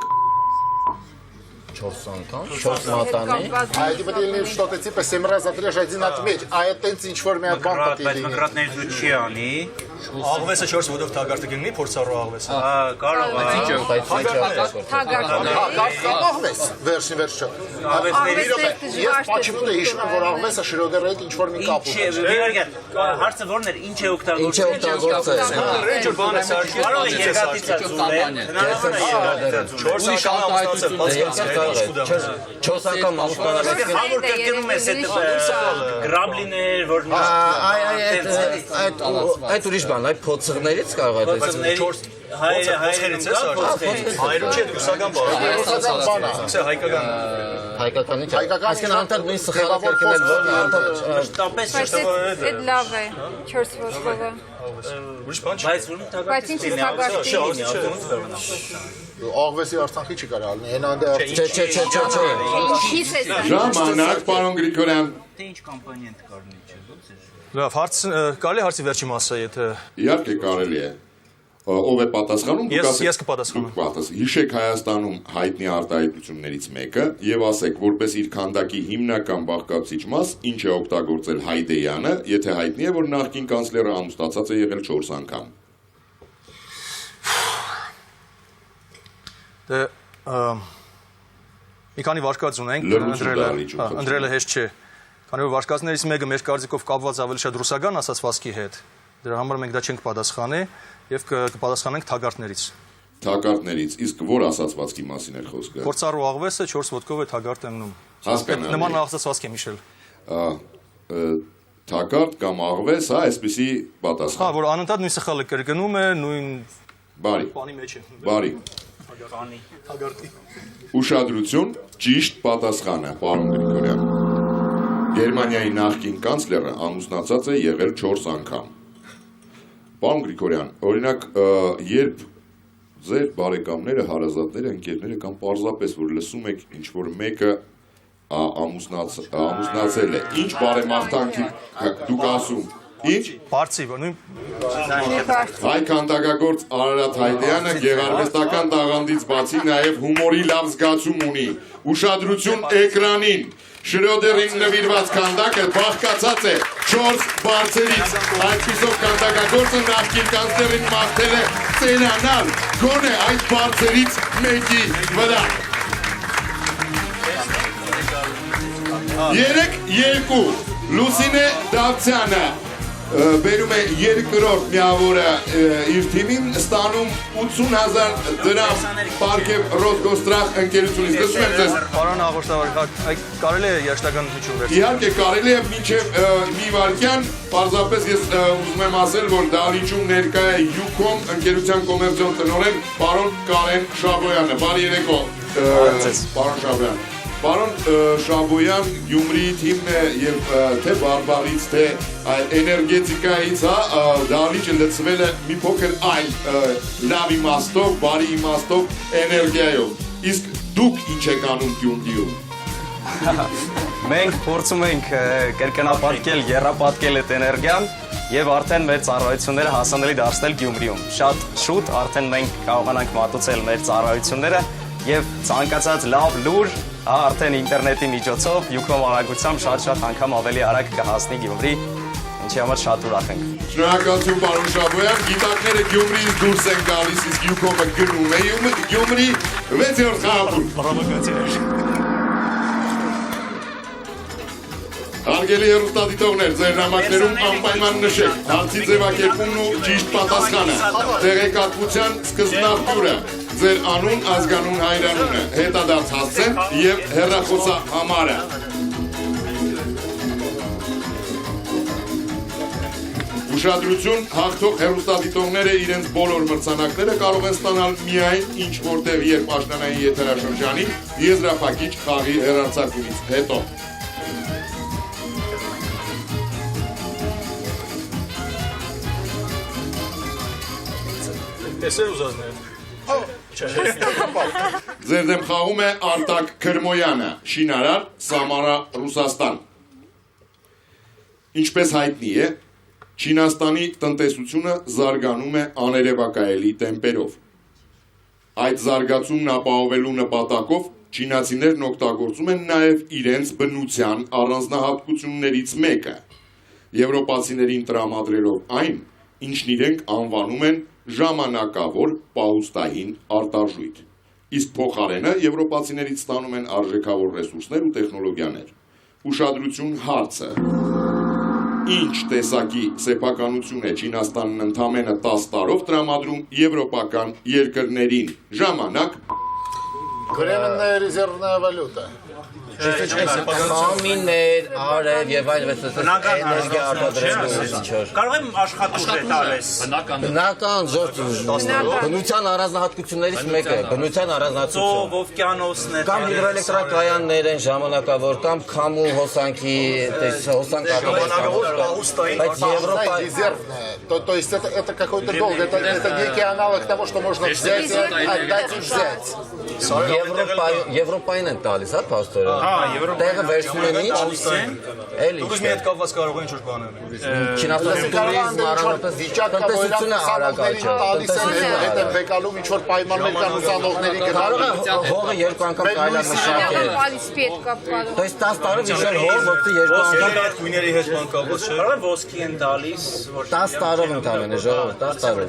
4 անգամ, 4 մատանի։ Այդ պետք է լինի что-то типа 7 раз отрежь один отметь, а это տենց ինչ-որ մի բան պետք է լինի։ Մկրատներից ու չի անի։ Աղվեսը 4 ոտով թագարտը կգնի, փորձառու աղվեսը։ Կարող է։ Աղվես, վերջին վերջը։ Ես почему-то հիշում եմ, որ աղվեսը Շրոդերի հետ ինչ-որ մի կապ ունի։ Վերջին հարցը ո՞րն էր, ինչ է օգտագործել։ Ռեյջր բանը սարքի։ Կարող է երկաթից ծուլել։ Հնարավոր է 4 անգամ ամուսնացել, բացկացել։ 4 անգամ ամուսնացել։ Համուր կրկնում ես այդ գրաբլիներ, որ այդ ուրիշ բան, այդ փոցղներից կարող է դες։ Հայերից է սա։ Հայերում չէ, ռուսական բան։ Սա հայկական։ Հայկականի չէ։ Այսինքն անդար նույն սխալը կրկնել որ անդար շտապես Այդ լավ է 4 ոտովը։ Ուրիշ բան չի։ Բայց ուրում Բայց ինչ թագարտի։ Աղվեսի արցանքի չի կարա լինի, հեն անդե Չէ։ Ինչի՞ս է սա։ Ժամանակ, պարոն Գրիգորյան։ Դե ինչ կամպանիա կառնի չէ, ո՞նց է։ Լավ, հարց կարելի հարցի վերջի մասը, եթե Իհարկե կարելի է։ ով է պատասխանում, Ես կպատասխանեմ։ Հիշեք Հայաստանում հայտնի արտահայտություններից մեկը եւ ասեք, որպես իր քանդակի հիմնական բաղկացուցիչ մաս, ինչ է օգտագործել Հայդեյանը, եթե հայտնի է, որ նախկին կանցլերը ամուսնացած է եղել 4 անգամ։ Դե մի քանի վարկած ունենք, ընտրելը հեշտ չէ։ Քանի որ վարկածներից մեկը մեր կարծիքով կապված ավելի շատ ռուսական ասացվածքի հետ, դրա համար մենք դա չենք պատասխանի եւ կպատասխանենք թագարտներից։ Թագարտներից, իսկ որ ասացվածքի մասին է խոսքը։ Փորձառու աղվեսը 4 ոտքով է թագարտ ընկնում։ Հասկանալի։ Նման ասացվածք եմ հիշել։ Թագարտ կամ աղվես, հա, այսպեսի պատասխան։ Հա, որ անընդհատ նույն սխալը կրկնում է, նույն բարի։ բանի մեջ է։ Բարի։ Թագարտի։ Ուշադրություն, ճիշտ պատասխանը, պարոն Գրիգորյան։ Գերմանիայի նախկին կանցլերը ամուսնացած է եղել 4 անգամ։ Պարոն Գրիգորյան, օրինակ, երբ ձեր բարեկամները, հարազատները, ընկերները կամ պարզապես որ լսում եք ինչ-որ մեկը ամուսնացել է, ինչ բարեմաղթանքի դուք ասում, ինչ? Բարձի, նույն Հայ քանդակագործ Արարատ Հայդեյանը գեղարվեստական տաղանդից բացի նաև հումորի լավ զգացում ունի։ Ուշադրություն էկրանին։ Շրոդերին նվիրված քանդակը բաղկացած է 4 բարձերից։ Այսպիսով քանդակագործը նախկին կանցլերին մաղթել է ծերանալ գոնե այդ բարձերից մեկի վրա։ 3-2 Լուսինե Դավթյանը բերում է երկրորդ միավորը իր թիմին, ստանում 80,000 դրամ Պարքև Ռոսգոստրախ ընկերությունից։ Լսում եմ ձեզ։ Պարոն հաղորդավար, կարելի է երաշտական հնչում վերցնել։ Իհարկե կարելի է մինչև մի վայրկյան, պարզապես ես ուզում եմ ասել, որ դահլիճում ներկա է Յուքոմ ընկերության կոմերցիոն տնօրեն պարոն Կարեն Շաբոյանը։ Բարի երեկո, պարոն Շաբոյան։ Պարոն Շաբոյան Գյումրիի թիմն է եւ թե բարբարից, թե էներգետիկայից, դահլիճը լցվել է մի փոքր այլ լավ իմաստով, բարի իմաստով, էներգիայով։ Իսկ դուք ինչ եք անում Գյումրիում։ Մենք փորձում ենք կրկնապատկել, եռապատկել այդ էներգիան եւ արդեն մեր ծառայությունները հասանելի դարձնել Գյումրիում։ Շատ շուտ արդեն մենք կարողանանք մատուցել մեր ծառայությունները եւ ցանկացած լավ լուր արդեն ինտերնետի միջոցով Յուքոմ արագությամբ շատ անգամ ավելի արագ կհասնի Գյումրի, ինչի համար շատ ուրախ ենք։ Շնորհակալություն պարոն Շաբոյան, գիտակները Գյումրիից դուրս են գալիս, իսկ Յուքոմը գնում է Գյումրի 6-րդ խաղում։ Հարգելի հեռուստադիտողներ, ձեր նամակներում անպայման նշեք հարցի ձևակերպումն ու ճիշտ պատասխանը, տեղեկատվության սկզբնաղբյուրը, ձեր անուն, ազգանուն, հայրանունը, հետադարձ հասցեն եւ հեռախոսահամարը։ Ուշադրություն, հաղթող հեռուստադիտողները իրենց բոլոր մրցանակները կարող են ստանալ միայն ինչ որտեղ երբ աշնանային եթերաշրջանի եզրափակիչ խաղի հեռարձակումից հետո։ Տեսեր ուզածներ։ Ձեր դեմ խաղում է Արտակ Քրմոյանը, շինարար, Սամարա, Ռուսաստան։ Ինչպես հայտնի է, Չինաստանի տնտեսությունը զարգանում է աներևակայելի տեմպերով։ Այդ զարգացումն ապահովելու նպատակով չինացիներն օգտագործում են նաև իրենց բնության առանձնահատկություններից մեկը, եվրոպացիներին տրամադրելով այն, ինչն իրենք անվանում են ժամանակավոր պահուստային արտարժույթ, իսկ փոխարենը եվրոպացիներից ստանում են արժեքավոր ռեսուրսներ ու տեխնոլոգիաներ։ Ուշադրություն հարցը։ Ինչ տեսակի սեփականություն է Չինաստանն ընդամենը 10 տարով տրամադրում եվրոպական երկրներին։ Ժամանակ։ Временная резервная валюта. Համիներ, արև եւ այլ էներգիա արտադրելու։ Կարող եմ աշխատուժ տալիս։ Բնական բնության առանձնահատկություններից մեկը, բնության առանձնահատկություն։ Ծով, օվկիանոսներ, կամ հիդրոէլեկտրակայաններ են ժամանակավոր, կամ քամու հոսանքի, հոսանք Բայց Европа резервная. То есть это какой-то долг, это некий аналог того, что можно взять, отдать и взять. Եվրոպային են տալիս, հա, Պաստորեն։ Տեղը վերցնում են ինչ։ Էլի։ Տուրիզմի հետ կապված կարող են ինչ-որ բաներ։ Չինաստանի տուրիզմ առանց վիճակ կա, որ ուսանողներին տալիս են հետ են բեկալում ինչ որ պայմաններ կան ուսանողների գնալու։ Հողը երկու անգամ կարելի է մշակել։ То есть 10 տարով ինչ-որ հող, որտեղ երկու անգամ գույների հետ բան կապված չէ։ Կարող է ոսկի են տալիս, որ 10 տարով ընդամենը ժողովուրդ 10 տարով։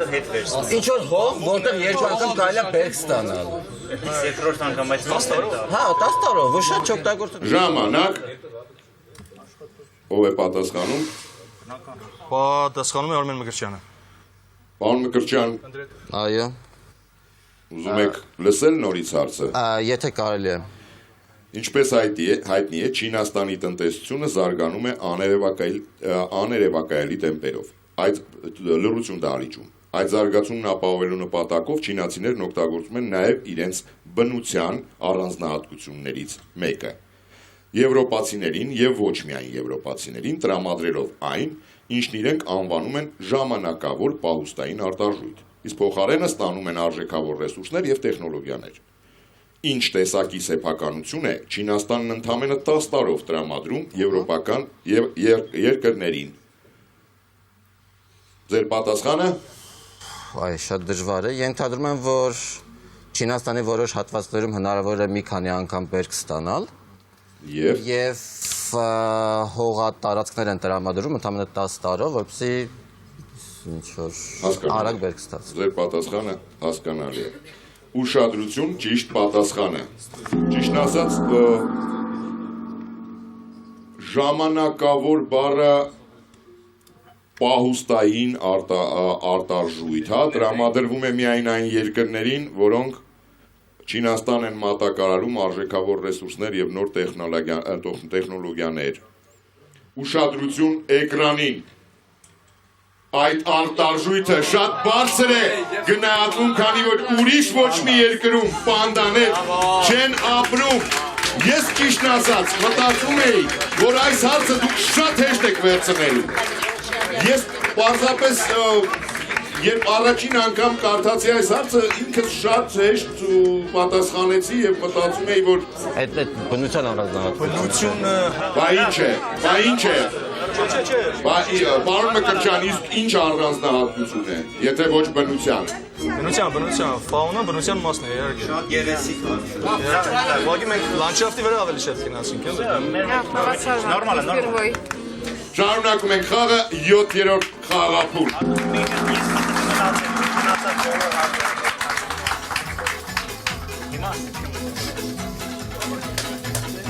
Ինչ որ հող, որտեղ երկու անգամ կարելի է բերք ստանալ։ երկրորդ անգամ այդ 10 տարով։ Հա, 10 տարով, ոչ շատ չօգտագործում։ Ժամանակ ով է պատասխանում։ Պատասխանում է Արմեն Մկրտչյանը։ Պարոն Մկրտչյան, Այո։ ուզում եք լսել նորից հարցը։ Եթե կարելի է։ Ինչպես հայտնի է, Չինաստանի տնտեսությունը զարգանում է աներևակայելի տեմպերով։ Այդ լռություն դահլիճում։ Այդ զարգացումն ապահովելու նպատակով չինացիներն օգտագործում են նաև իրենց բնության առանձնահատկություններից մեկը։ Եվրոպացիներին եւ ոչ միայն եվրոպացիներին տրամադրելով այն, ինչն իրենք անվանում են ժամանակավոր պահուստային արտարժույթ, իսկ փոխարենը ստանում են արժեքավոր ռեսուրսներ եւ տեխնոլոգիաներ։ Ինչ տեսակի սեփականություն է Չինաստանն ընդամենը 10 տարով տրամադրում եվրոպական երկրներին։ Ձեր պատասխանը։ Այ շատ դժվար է։ Ենթադրում եմ, որ Չինաստանի որոշ հատվածներում հնարավոր է մի քանի անգամ բերք ստանալ եւ հողատարածքներ են տրամադրում ընդամենը 10 տարով, որպեսզի ինչ որ արագ բերք ստացվի։ Ձեր պատասխանը հասկանալի է։ Ուշադրություն, ճիշտ պատասխանը։ Ճիշտն ասած, ժամանակավոր բառը պահուստային արտարժույթ, հա, տրամադրվում է միայն այն երկրներին, որոնք Չինաստան են մատակարարում արժեքավոր ռեսուրսներ եւ նոր տեխնոլոգիաներ։ Ուշադրություն էկրանին։ Այդ արտարժույթը շատ բարձր է գնահատվում, քանի որ ուրիշ ոչ մի երկրում պանդաներ չեն ապրում։ Ես ճիշտն ասած մտածում էի, որ այս հարցը դուք շատ հեշտ եք վերցնելու։ Ես պարզապես երբ առաջին անգամ կարդացի այս հարցը, ինքս շատ հեշտ պատասխանեցի եւ մտածում էի, որ այդ բնության առանձնահատկություն։ Բա ինչ է։ Պարոն Մկրտչյան, իսկ ինչ առանձնահատկություն է, եթե ոչ բնության։ Բնության, ֆաունան բնության մասն է, իհարկե։ Շատ գեղեցիկ։ Ուղղակի մենք լանդշաֆտի վրա ավելի շատ կինասինք, էլի։ Նորմալ է։ Շարունակում ենք խաղը 7-րդ խաղափուլ։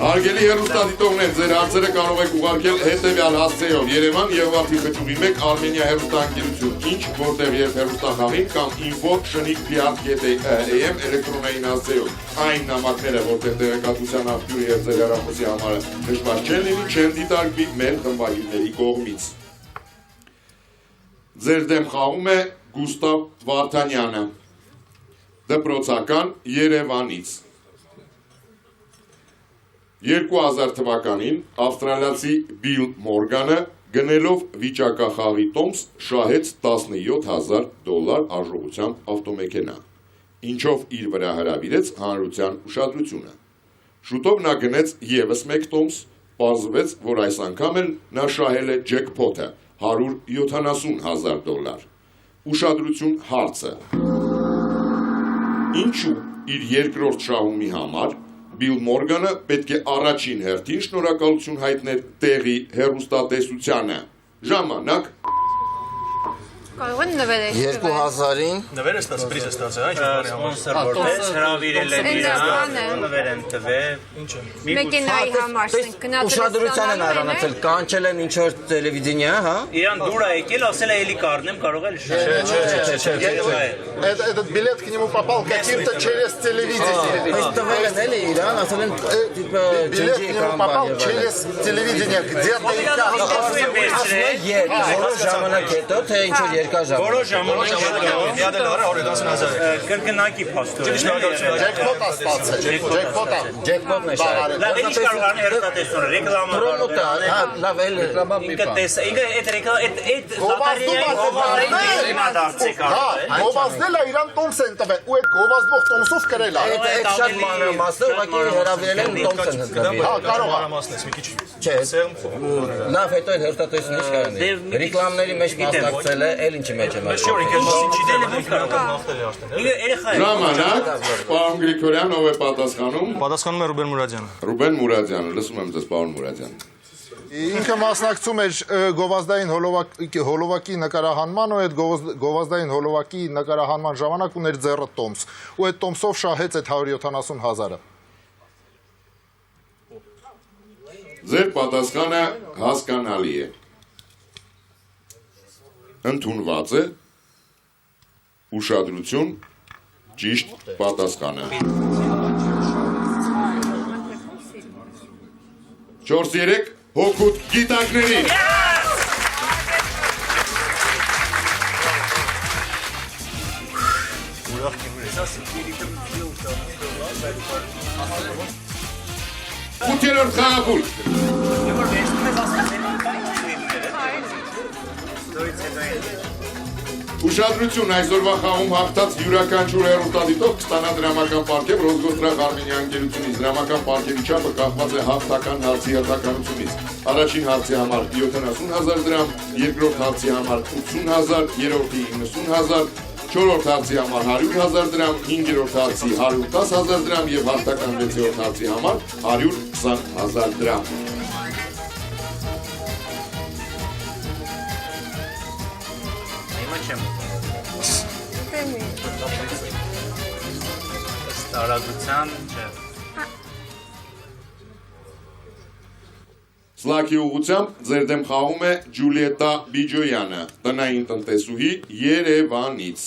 Հարգելի հեռուստադիտողներ, ձեր հարցերը կարող եք ուղարկել հետևյալ հասցեով՝ Երևան Եվարդի Խճուղի 1 Արմենիա հեռուստաընկերություն, ինչ, որտեղ երբ հեռուստախաղին կամ info@shnik.am էլեկտրոնային հասցեով։ Այն նամակները, որտեղ տեղեկատվության աղբյուրի եւ ձեր հեռախոսի համարը նշված չեն լինի, չեն դիտարկվի մեր խմբագիրների կողմից։ Ձեր դեմ խաղում է Գուստավ Վարդանյանը, դպրոցական Երևանից։ 2000 թվականին ավստրալիացի Բիլ Մորգանը գնելով վիճակախաղի տոմս շահեց $17,000 արժողությամբ ավտոմեքենա, ինչով իր վրա հրավիրեց հանրության ուշադրությունը։ Շուտով նա գնեց ևս մեկ տոմս, պարզվեց, որ այս անգամ էլ նա շահել է ջեքփոթը $170,000։ Ուշադրություն հարցը։ Ինչու իր երկրորդ շահումի համար Բիլ Մորգանը պետք է առաջին հերթին շնորհակալություն հայտներ տեղի հեռուստատեսությանը։ Ժամանակ։ Կարող են նվերել։ 2000-ին նվեր է ստացել, պրիզ է ստացել, այն ինչ-որ բանի Սպոնսոր որպես հրավիրել են իրան, նվեր են տվել։ ինչ է։ Մեքենայի համար ուշադրության են առանցել, կանչել են ինչ որ տելևիզիոնյա, հա։ Իրան դուր է եկել, ասել է էլի կառնեմ, կարող է Չէ։ Этот билет к нему попал каким-то через телевидение. Այս տվել են էլի իրան, ասել են Билет к нему попал через телевидение, где-то и как. Որոշ ժամանակ հետո թե ինչ որ Երկար ժամանակ։ Որոշ ժամանակ Միադել արա 110,000 կրկնակի փաստորեն։ Ջեկպոտա ստացել, ջեկպոտա։ Ջեկպոտն է շատ։ Լավ, ինչ կարող անի հերթատեսությունը, ռեկլամա։ Պրոմոտը, հա, լավ էլ Ինքը տես, ինքը այդ լոտարիայի հովանային դարձի կարող է։ Գովազդել է իրան տոմս են տվել ու այդ գովազդող տոմսով կրել է։ այդ շատ մանրամասն ուղղակի հրավիրել են տոմսն հսկվի։ Հա, կարող է։ Մանրամասն է, մի քիչ։ Չէ, լավ, հետո էլ հերթատեսն ինչ կարան։ Ռեկլամների մեջ մասնակցել է, էլ ինչի մեջ է մասնակցել։ Շնորհիք եմ մասին չի դել, մենք մաղթել է արդեն։ Ինքը երեխա է։ Ժամանակ, պարոն Գրիգորյան, ով է պատասխանում։ Պատասխանում է Ռուբեն Մուրադյանը։ Ռուբեն Մուրադյանը, լսում եմ ձեզ, պարոն Մուրադյան։ Ինքը մասնակցում էր գովազդային հոլովակի նկարահանման ու այդ գովազդային հոլովակի նկարահանման ժամանակ ուներ ձեռը տոմս ու այդ տոմսով շահեց այդ 170,000-ը։ Ձեր պատասխանը հասկանալի է։ Ընդունված է, ուշադրություն, ճիշտ պատասխանը։ 4-3 հոգուտ գիտակների։ Ութերորդ խաղապուլ։ Ուշադրություն, այսօրվա խաղում հաղթած յուրաքանչյուր հեռուստադիտող կստանա դրամական պարգև Ռոզգոստրախ Արմենիա ընկերությունից։ Դրամական պարգևի չափը կախված է հաղթական հարցի հատականությունից։ Առաջին հարցի համար 70,000 դրամ, երկրորդ հարցի համար 80,000, երրորդի 90,000, չորրորդ հարցի համար 100,000 դրամ, հինգերորդ հարցի 110,000 դրամ և հաղթական 6-րդ հարցի համար 120,000 դրամ։ Տարածության չէ։ Սլաքի ուղղությամբ ձեր դեմ խաղում է Ջուլիետա Բիջոյանը, տնային տնտեսուհի Երևանից։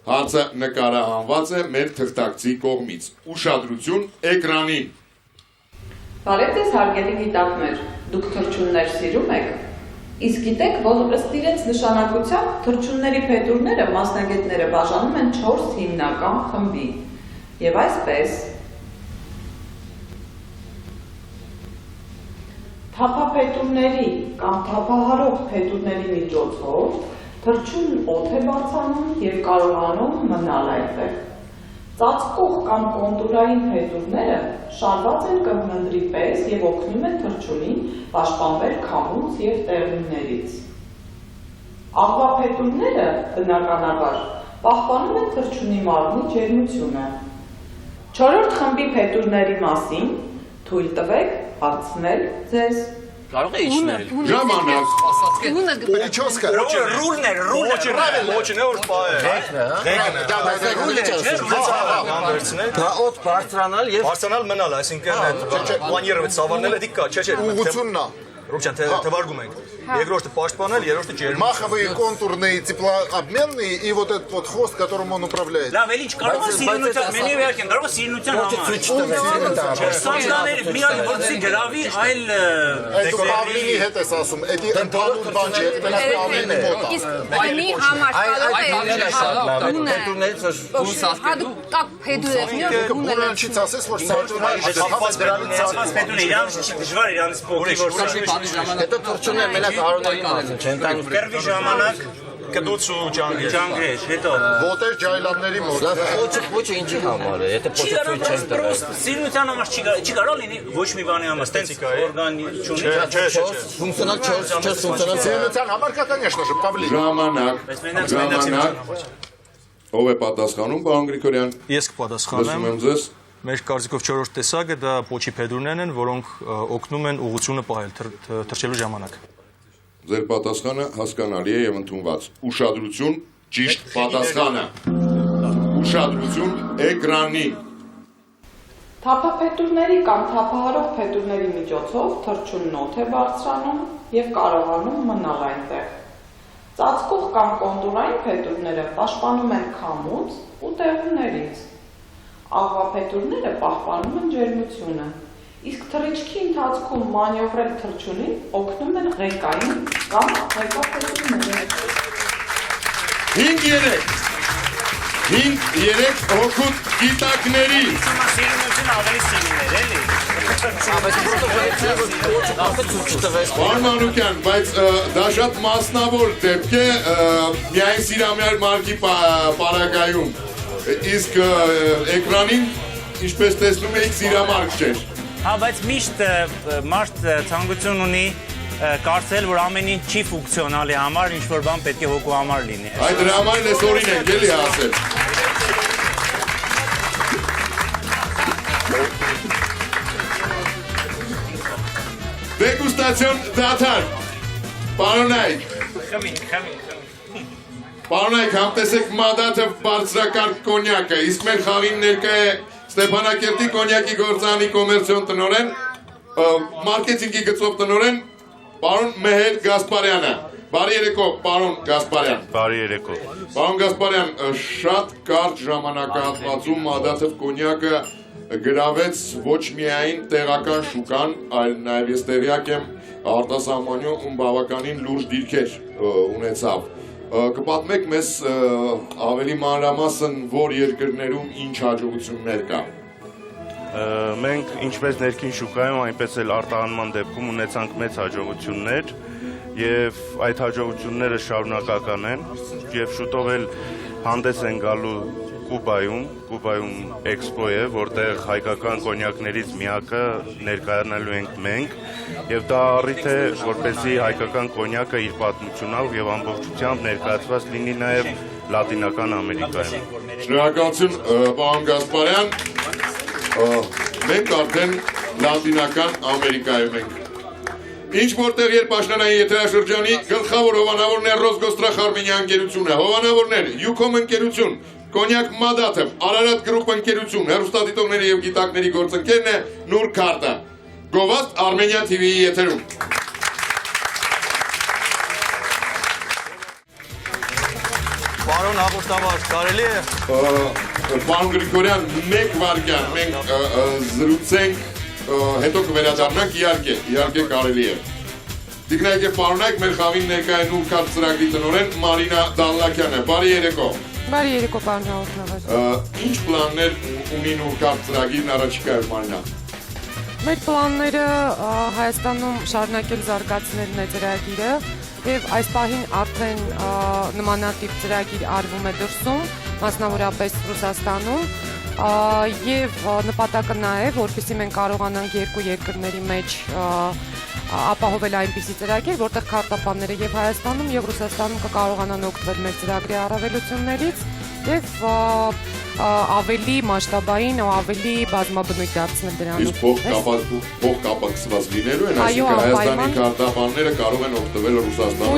Հարցը նկարահանված է մեր թղթակցի կողմից։ Ուշադրություն էկրանին։ Բարև ձեզ հարգելի գիտակներ, դուք թռչուններ սիրում եք։ Իսկ գիտեք, որ ըստ իրենց նշանակությամբ թռչունների փետուրները մասնագետները բաժանում են 4 հիմնական խմբի։ Եվ այսպես թափափետուրների կամ թափահարող փետուրների միջոցով թռչունն օդ է բարձրանում և կարողանում մնալ այդտեղ։ Ծածկող կամ կոնտուրային փետուրները շարված են կղմնդրի պես և օգնում են թռչունին պաշտպանվել քամուց և տեղումներից։ Աղվափետուրները, բնականաբար, պահպանում են թռչունի մարմնի ջերմությունը։ Չորրորդ խմբի փետուրների մասին թույլ տվեք հարցնել ձեզ։ Կարող է իջնել։ Ժամանակ։ Պրիչոսկա։ Ռուլն է, Ոչինը որ Դա օդ բարձրանալ եւ բարձրանալ մնալ, այսինքն պլանիրը սավառնել է դիկա, չէ։ Ուղղությունն է։ Ռուբյան, թվարկում ենք։ Երկրորդը пաշտպանել, երրորդը ջերմ։ Маховые контурные теплообменные и вот этот вот хвост, которым он управляет. Լավ, էլ ինչ կարող է սիրունության, մենի վերքեն, կարող է սիրունության համար։ Սանջաներ միայն որցի գրավի, այլ Այդ Պավլինի հետ ես ասում, էդի ընդհանուր բան չէ, դա Պավլինի մոտ է։ Իսկ բանի համար կարող է Փետուրներից հատուկ կապ փետուրներ Բուրան չից ասես, որ սարճոնային հապված պետուն իրանց դժվար իրանց փոխի որ հետո թռչունները մենակ արոների մասին չեն տանում։ կերվի ժամանակ կդուց ու ջանգեր։ ջանգեր, հետո ոտեր ջայլանների մոտ։ Լավ, ոչը ինչի համար է, եթե չի փոքր կարող չեն տվել։ սիրունության համար չի կարող լինի ոչ մի բանի համար, ստենց օրգան չունի։ Ֆունկցիոնալ 4 ֆունկցիոնալ Սիրունության համար կա, конечно же, Պավլին։ Ժամանակ։ Ով է պատասխանում, պարոն Գրիգորյան։ Ես կպատասխանեմ։ Լսում եմ ձեզ։ Մեր կարծիքով 4-րդ տեսակը դա պոչի փետուրներն են, որոնք օգնում են ուղղությունը պահել թռչելու ժամանակ։ Ձեր պատասխանը հասկանալի է եւ ընդունված։ Ուշադրություն, ճիշտ պատասխանը։ Ուշադրություն էկրանին։ Թափափետուրների կամ թափահարող փետուրների միջոցով թռչունն օդ է բարձրանում և կարողանում մնալ այնտեղ։ Ծածկող կամ կոնտուրային փետուրները պաշտպանում են քամուց ու տեղումներից։ Աղվափետուրները պահպանում են ջերմությունը, իսկ թռիչքի ընթացքում մանևրել թռչունին օգնում են ղեկային կամ ղեկափետուրները։ 5-3 հոգուտ գիտակների։ Սիրունություն ավելի սիրուներ, էլի։ Պարոն Մանուկյան, բայց դա շատ մասնավոր դեպք է միայն Սիրամյար մարգի պարագայում, իսկ էկրանին ինչպես տեսնում էիք Սիրամարգ չէր։ Հա, բայց միշտ մարդ ցանկություն ունի կարծել, որ ամեն ինչ չի ֆունկցիոնալ է համար, ինչ-որ բան պետք է հոգու համար լինի։ Այդ դրա համար ես օրին ենք էլի ասել։ Դեգուստացիոն դաթար, պարոնայք, համտեսեք մադաթը բարձրակարգ կոնյակը, իսկ մեր խաղին ներկա է Ստեփանակերտի կոնյակի գործանի կոմերցիոն տնօրեն, մարքեթինգի գծով տնօրեն, պարոն Մեհեր Գասպարյանը։ Բարի երեկո, պարոն Գասպարյան։ Բարի երեկո։ Պարոն Գասպարյան, շատ կարճ ժամանակահատվածում մադաթև կոնյակը գրավեց ոչ միայն տեղական շուկան, այլ նաև ես տեղյակ եմ արտասահմանյում բավականին լուրջ դիրքեր ունեցավ։ Կպատմեք մեզ ավելի մանրամասն, որ երկրներում ինչ հաջողություններ կա։ Մենք ինչպես ներքին շուկայում, այնպես էլ արտահանման դեպքում ունեցանք մեծ հաջողություններ եւ այդ հաջողությունները շարունակական են եւ շուտով էլ հանդես են գալու Կուբայում էքսպո է, որտեղ հայկական կոնյակներից միակը ներկայանալու ենք մենք եւ դա առիթ է, որպեսզի հայկական կոնյակը իր պատմությունով եւ ամբողջությամբ ներկայացված լինի նաեւ Լատինական Ամերիկայում։ Շնորհակալություն, պարոն Գասպարյան։ Մենք արդեն Լատինական Ամերիկայում ենք։ Ինչ որտեղ երբ աշնանային եթերաշրջանի գլխավոր հովանավորն է Ռոսգոստրախ Արմենիա ընկերությունը, հովանավորներ Յուկոմ ընկերություն, Կոնյակ Մադաթև, Արարատ գրուպ ընկերություն, հեռուստադիտողների եւ գիտակների գործընկերն է Նուր Քարտը։ Գովազդ Armenia TV-ի եթերում։ Պարոն հաղորդավար, կարելի է։ Պարոն Գրիգորյան, 1 վայրկյան մենք զրուցենք, հետո կվերադառնանք, իհարկե կարելի է։ Տիկնայք եւ պարոնայք, մեր խաղին ներկա է Նուր Քարտ ծրագրի տնօրեն Մարինա Դալլակյանը։ Բարի երեկո։ Բարի երեկո, պարոն հաղորդավար։ Ինչ պլաններ ունի Նուր Քարտ ծրագիրն առաջիկայում, Մարինա։ Մեր պլանները Հայաստանում շարունակել զարգացնելն է ծրագիրը եւ այս պահին արդեն նմանատիպ ծրագիր արվում է դրսում, մասնավորապես Ռուսաստանում, եւ նպատակը նա է, որպեսզի մենք կարողանանք երկու երկրների մեջ ապահովել այնպիսի ծրագիր, որտեղ քարտապանները եւ Հայաստանում եւ Ռուսաստանում կկարողանան օգտվել մեր ծրագրի առավելություններից եւ ավելի մասշտաբային ու ավելի բազմաբնույթ դարձնել դրանով։ Իսկ փոխկապակցված լինելու են, այսինքն Հայաստանի քարտապանները կարող են օգտվել Ռուսաստանում։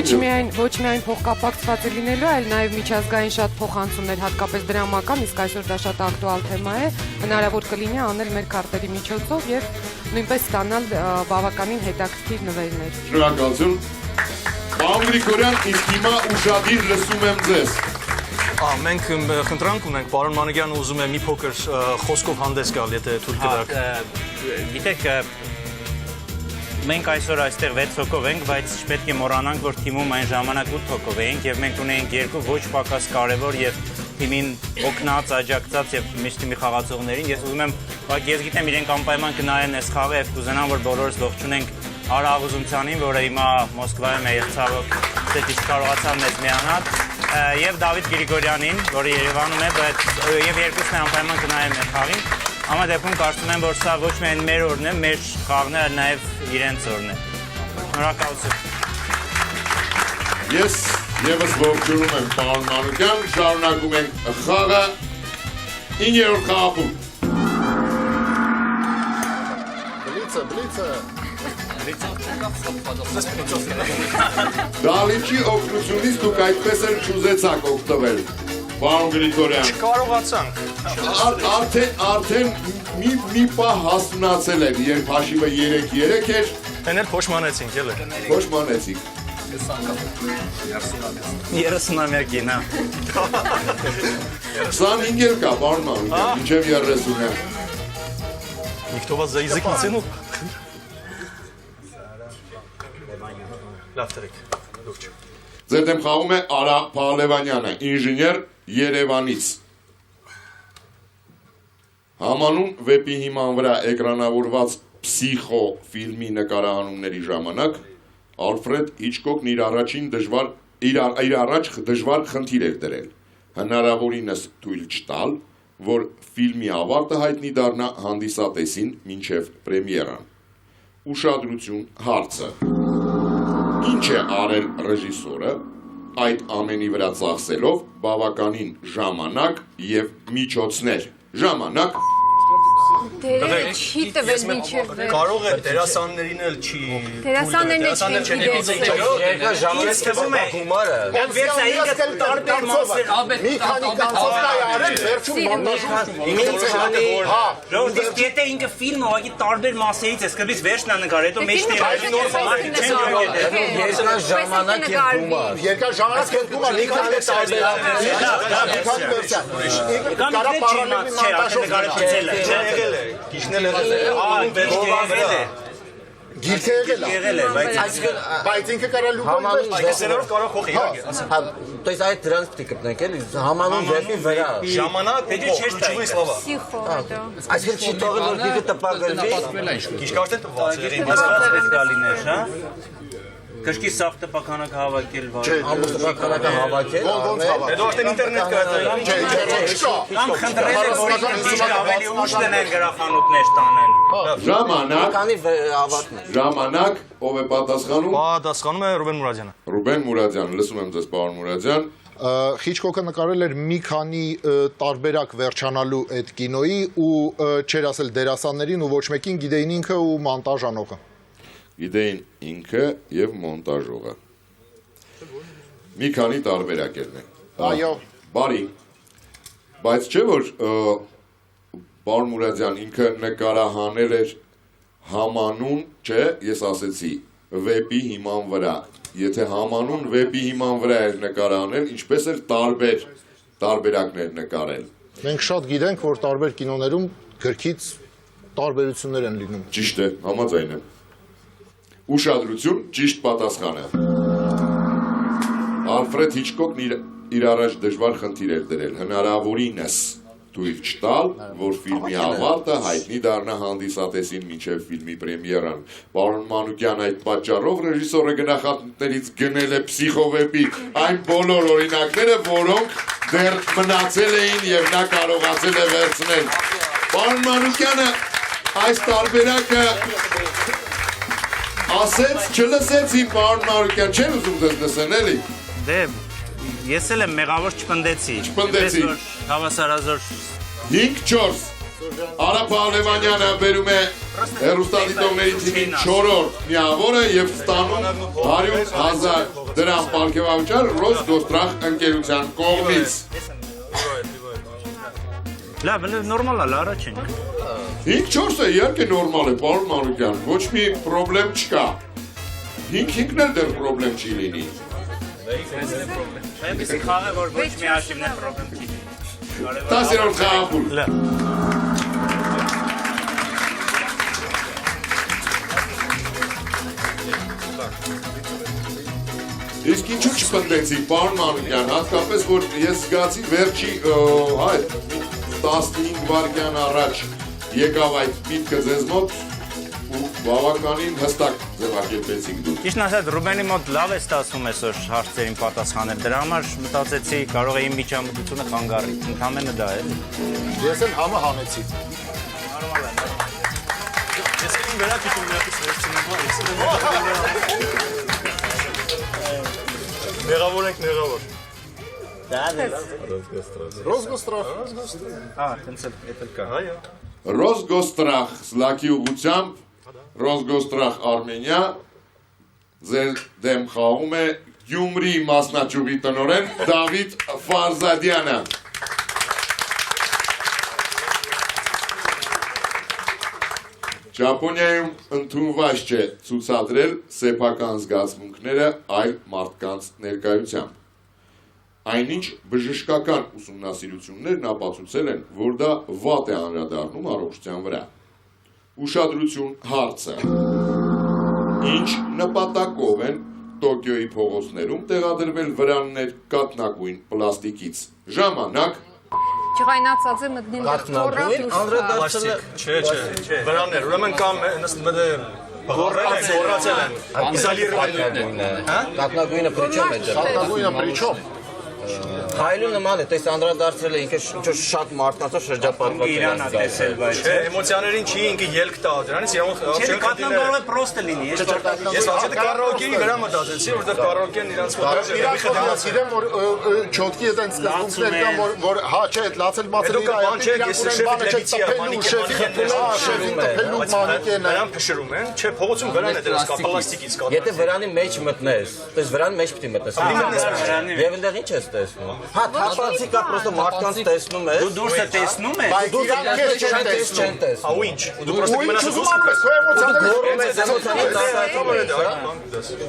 Ոչ միայն փոխկապակցված լինելու, այլ նաեւ միջազգային շատ փոխանցումներ, հատկապես դրամական, իսկ այսօր դա շատ ակտուալ թեմա է, հնարավոր կլինի անել մեր քարտերի միջոցով եւ նույնպես ստանալ բավականին հետաքրքիր նվերներ։ Շնորհակալություն։ Պարոն Գրիգորյան, իսկ հիմա ուշադիր լսում եմ ձեզ։ Մենք խնդրանք ունենք, պարոն Մանուկյան ուզում է մի փոքր խոսքով հանդես գալ, եթե թույլ կտաք։ Գիտեք, մենք այսօր այստեղ 6 հոգով ենք, բայց չպետք է մոռանանք, որ թիմում այն ժամանակ 8 հոգով էինք եւ մենք ունեինք երկու ոչ պակաս կարեւոր եւ թիմին օգնած, աջակցած եւ միշտ թիմի խաղացողներին։ Ես ուզում եմ, ես գիտեմ իրենք անպայման կնայեն այս խաղը եւ կուզենան, որ բոլորս ողջունենք Արա Աղուզումցյանին, որը հիմա Մոսկվայում է եւ ցավոք դե չկարողացավ մեզ միանալ, եւ Դավիթ Գրիգորյանին, որը Երևանում է, բայց եւ երկուսն է անպայման կնայեն մեր խաղին։ Ամեն դեպքում կարծում եմ, որ սա ոչ միայն մեր օրն է, մեր խաղն է, այլ նաեւ իրենց օրն է։ Շնորհակալություն։ Ես եւս ողջունում եմ պարոն Մանուկյան, շարունակում ենք խաղը 9-րդ խաղապուտ։ Դալիչի օգնությունից դուք այդպես էլ չուզեցաք օգտվել, պարոն Գրիգորյան։ Չկարողացանք։ Արդեն մի պահ հասունացել էր, երբ հաշիվը 3-3 էր։ Դեն էլ փոշմանեցինք, էլ է։ Փոշմանեցիք։ 30-ամյակին, հա։ 25 էլ կա, պարոն Մանուկյան, մինչև 30-ը։ Никто вас за язык не тянул. Լավ տրեք, դուք։ Ձեր դեմ խաղում է Արա Փալևանյանը, ինժեներ Երևանից։ Համանուն վեպի հիման վրա էկրանավորված «Փսիխո» ֆիլմի նկարահանումների ժամանակ Ալֆրեդ Հիչկոկն իր առաջ դժվար խնդիր էր դրել, հնարավորինս թույլ չտալ, որ ֆիլմի ավարտը հայտնի դառնա հանդիսատեսին մինչև պրեմիերան։ Ուշադրություն հարցը. Ինչ է արել ռեժիսորը այդ ամենի վրա ծախսելով բավականին ժամանակ և միջոցներ։ Ժամանակ չի տվել մինչև վերջ։ Կարող է դերասաններին էլ չի։ Դերասաններն չեն ժամանակ թվում է գումարը։ Վերջայինը տարբեր մասեր Մի քանի կանցով դա արել, վերջում մոնտաժում։ Իսկ եթե ինքը ֆիլմը ուղղակի տարբեր մասերից է, սկզբից վերջն է նկարել, հետո Երկար ժամանակ եւ գումար։ Երկար ժամանակ եւ գումար, մի քանի տարբեր։ Գիշնել է։ Գիրքը եղել է, բայց ինքը կարա լուկոյի Այսերով կարող փոխի, То есть այդ դրանց պետք է գտնենք էլի համանուն վեպի վրա։ ժամանակ ու ключевые слова։ Այսինքն չի թողել որ գիրքը տպագրվի։ Գիշկարտեն տված է։ Մասած գալիներ, հա։ Կշկի սաղ տպականակ հավաքել վարը։ Ամբողջ տպականակը հավաքել։ Հետո արդեն ինտերնետ կա։ Կամ խնդրել է, որ ինքը ավելի ուշ դնեն գրախանութներ տանեն։ Ժամանակ, ով է պատասխանում։ Պատասխանում է Ռուբեն Մուրադյանը։ Ռուբեն Մուրադյան, լսում եմ ձեզ, պարոն Մուրադյան։ Հիչկոկը նկարել էր մի քանի տարբերակ վերջանալու այդ կինոյի ու չեր ասել դերասաններին ու ոչ մեկին գիտեին ինքը ու մոնտաժ անողը։ Գիտեին ինքը և մոնտաժողը։ Մի քանի տարբերակերն է։ Այո։ Բարի, բայց չէ որ պարոն Մուրադյան ինքը նկարահանել էր համանուն, չէ, ես ասեցի, վեպի հիման վրա։ Եթե համանուն վեպի հիման վրա էր նկարահանել, ինչպես էր տարբերակներ նկարել։ Մենք շատ գիտենք, որ տարբեր կինոներում գրքից տարբերություններ են լինում։ Ճիշտ է, համաձայն եմ։ Ուշադրություն, ճիշտ պատասխանը։ Ալֆրեդ Հիչկոկն իր առաջ դժվար խնդիր էր դրել, հնարավորինս թույլ չտալ, որ ֆիլմի ավարտը հայտնի դառնա հանդիսատեսին մինչև ֆիլմի պրեմիերան։ Պարոն Մանուկյան, այդ պատճառով ռեժիսորը գնահատներից գնել է «Փսիխո» այն բոլոր օրինակները, որոնք դեռ մնացել էին և նա կարողացել է վերցնել։ Պարոն Մանուկյանը այս տարբերակը ասեց, չլսեցին, պարոն Մանուկյան, չեն ուզում ձեզ լսեն, էլի։ Դե, ես էլ եմ մեղավոր չպնդեցի։ Չպնդեցի։ Հավասարազոր 5-4 Արա Փալևանյանը բերում է հեռուստադիտողների թիմին 4-րդ միավորը և ստանում 100,000 դրամ պարգևավճար Ռոսգոստրախ ընկերության կողմից։ Լավ, նորմալ է, առաջ ենք։ 5-4-ը իհարկե նորմալ է, պարոն Մանուկյան, ոչ մի պրոբլեմ չկա։ 5-5-ն էլ դեռ պրոբլեմ չի լինի։ Այնպիսի խաղ է, որ ոչ մի հաշիվներ պրոբլեմ չի։ 10-րդ խաղապուր։ Իսկ ինչու չպնդեցի, պարոն Մանուկյան, հատկապես, որ ես զգացի վերջի 15 վայրկյան առաջ եկավ այդ միտքը ձեզ մոտ ու բավականին հստակ ձևակերպեցիք դուք։ Ճիշտն ասած, Ռուբենի մոտ լավ է ստացվում այսօր հարցերին պատասխանել, դրա համար մտածեցի կարող է իմ միջամտությունը խանգարի, ընդամենը դա է։ Ես էլ համը հանեցի։ Ես իմ վերակենում միապես վերցնում Մեղավոր ենք մեղավոր։ Ռոսգոստրախ։ Տենց էլ կա։ Այո։ Ռոսգոստրախ սլաքի ուղղությամբ Ռոսգոստրախ Արմենիա ձեր դեմ խաղում է Գյումրի մասնաճյուղի տնօրեն Դավիթ Ֆարզադյանը։ Ճապոնիայում ընդունված չէ ցուցադրել սեփական զգացմունքները այլ մարդկանց ներկայությամբ։ Այնինչ բժշկական ուսումնասիրություններն ապացուցել են, որ դա վատ է անդրադառնում առողջության վրա։ Ուշադրություն հարցը։ Ինչ նպատակով են Տոկիոյի փողոցներում տեղադրվել վրաններ կաթնագույն պլաստիկից։ Ժամանակ Չղայնացած է մտնին Կաթնագույն անդրադարձել է Չէ, վրաններ, ուրեմն կամ գորացել են, իզոլիրվել են։ կաթնագույնը պրիչոմ է դեռ։ Կաթնագույնը պրիչոմ։ Հայլու նման է, տես անդրադարձել է ինքը ինչ-որ շատ մարդկանցով շրջապատված Իրանա տեսել, բայց Չէ, էմոցիաներին չի ինքը ելք տա դրանից Չէ, կատնաբարը պրոստը լինի, Ես ասեցի կարաոկեի վրա մտածեցի, որտեղ կարաոկեն իրանց Իրան իրեն որ չոտքի հետ են սկզբունքներ կան, որ հա չէ, այդ լացել մացել Նրան փշրում են, չէ, փողոցում վրան է դրած պլաստիկից կաթ։ Եթե վրանի մեջ մտնես, տես վրանի մեջ պիտի մտնես։ Եվ այնտեղ ինչ ես տեսնում։ Հա, թափանցի կա պրոստը մարդկանց տեսնում ես։ Դու դուրսը տեսնում ես։ Բայց իրան քեզ չեն տեսնում։ Ահա ինչ։ Դու պրոստը մնաս զուսպես։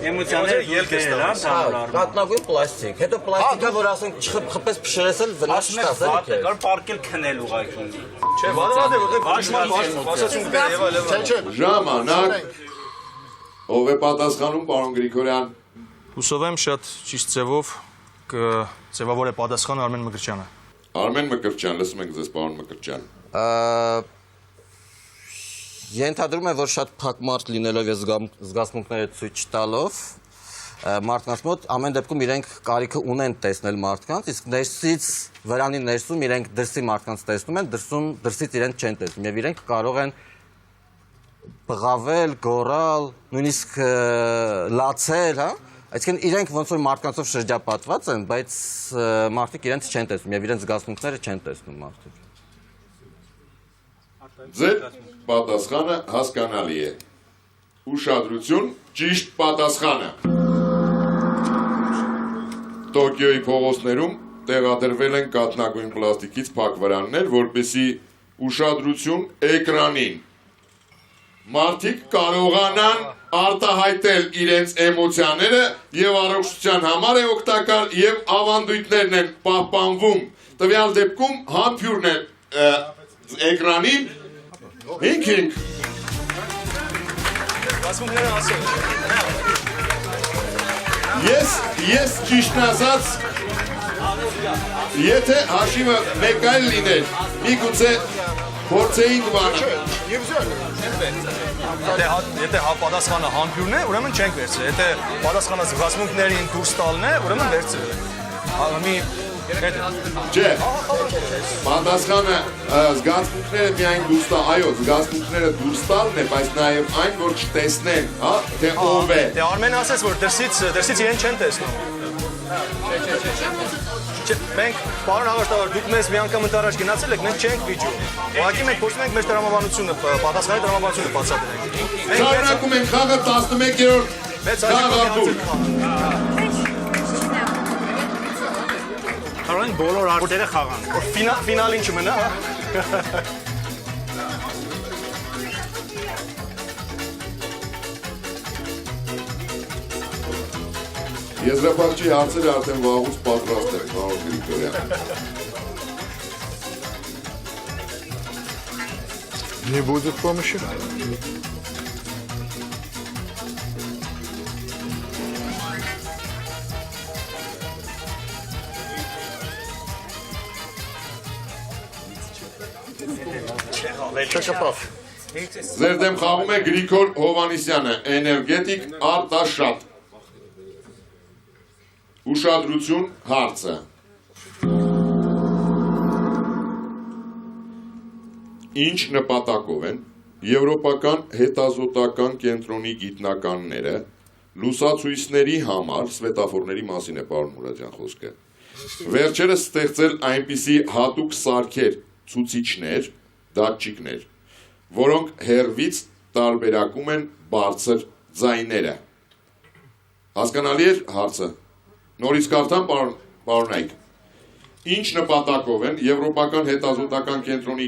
Էմոցիաները ելք է ստանում։ Կատնագույն պլաստիկ։ Հետո պլաստիկը, որ ասենք չխփես փշրեսել վնաս չտաս էլի։ Կար պարկել քնել ուղղակի։ Չէ, վանալ է, որտեղ ասացում Չէ, ժամանակ ով է պատասխանում պարոն Գրիգորյան։ Հուսով եմ շատ ճիշտ ձևով կձևավոր է պատասխանը Արմեն Մկրտչյանը։ Արմեն Մկրտչյան, լսում ենք ձեզ պարոն Մկրտչյան։ Ենթադրում եմ, որ շատ փակ մարդ լինելով եւ զգացմունքները ցույց տալով մարդկանց մոտ ամեն դեպքում իրենք կարիքը ունեն տեսնել մարդկանց, իսկ ներսից վրանի ներսում իրենք դրսի մարդկանց տեսնում են, դրսից իրենք չեն տեսնում եւ իրենք կարող են բղավել, գոռալ, նույնիսկ լացել, հա? Այսինքն իրենք ոնց որ մարդկանցով շրջապատված են, բայց մարդիկ իրենց չեն տեսնում եւ իրենց զգացմունքները չեն տեսնում մարդիկ։ Ձեր պատասխանը հասկանալի է։ Ուշադրություն, ճիշտ պատասխանը։ Տոկիոյի փողոցներում տեղադրվել են կաթնագույն պլաստիկից փակ վրաններ, որպեսզի ուշադրություն էկրանին։ Մարդիկ կարողանան արտահայտել իրենց էմոցիաները եւ առողջության համար է օգտակար եւ ավանդույթներն են պահպանվում։ Տվյալ դեպքում համբյուրն է էկրանին 5-5 Ասումները ասել։ Ես ճիշտն ասած եթե հաշիվը մեկ այլ լիներ, միգուցե փորձեինք բանալ։ Եթե պատասխանը համբյուրն է, ուրեմն չենք վերցրել։ Եթե պատասխանը զգացմունքներին դուրս տալն է, ուրեմն վերցրել ենք։ Չէ, պատասխանը զգացմունքները միայն դուրս տա, այո, զգացմունքները դուրս տալն է, բայց նաև այն, որ չտեսնեն, հա, թե ով է։ Դե Արմենը ասեց, որ դրսից իրեն չեն տեսնում։ Մենք, պարոն հաղորդավար, դուք մեզ մի անգամ ընդառաջ գնացել եք, մենք չենք վիճում։ Ուղղակի մենք փորձում ենք մեր տրամաբանությունը, պատասխանի տրամաբանությունը բացատրենք։ Շարունակում ենք խաղը 11-րդ խաղաբույր։ Կարող են բոլոր արտերը խաղան։ Ֆինալին չմնա, հա։ Եզրափակչի հարցերը արդեն վաղուց պատրաստ են, պարոն Գրիգորյան։ Не будет помощи. Չկապավ։ Ձեր դեմ խաղում է Գրիգոր Հովանիսյանը, էներգետիկ Արտաշատ։ Ուշադրություն հարցը։ Ինչ նպատակով են Եվրոպական հետազոտական կենտրոնի գիտնականները լուսացույցների համար, սվետաֆորների մասին է պարոն Մուրադյան խոսքը, վերջերս ստեղծել այնպիսի հատուկ սարքեր, ցուցիչներ, դատչիկներ, որոնք հեռվից տարբերակում են բարձր ձայները։ Հասկանալի է հարցը։ Նորից կարդամ, պարոնայք, ինչ նպատակով են Եվրոպական հետազոտական կենտրոնի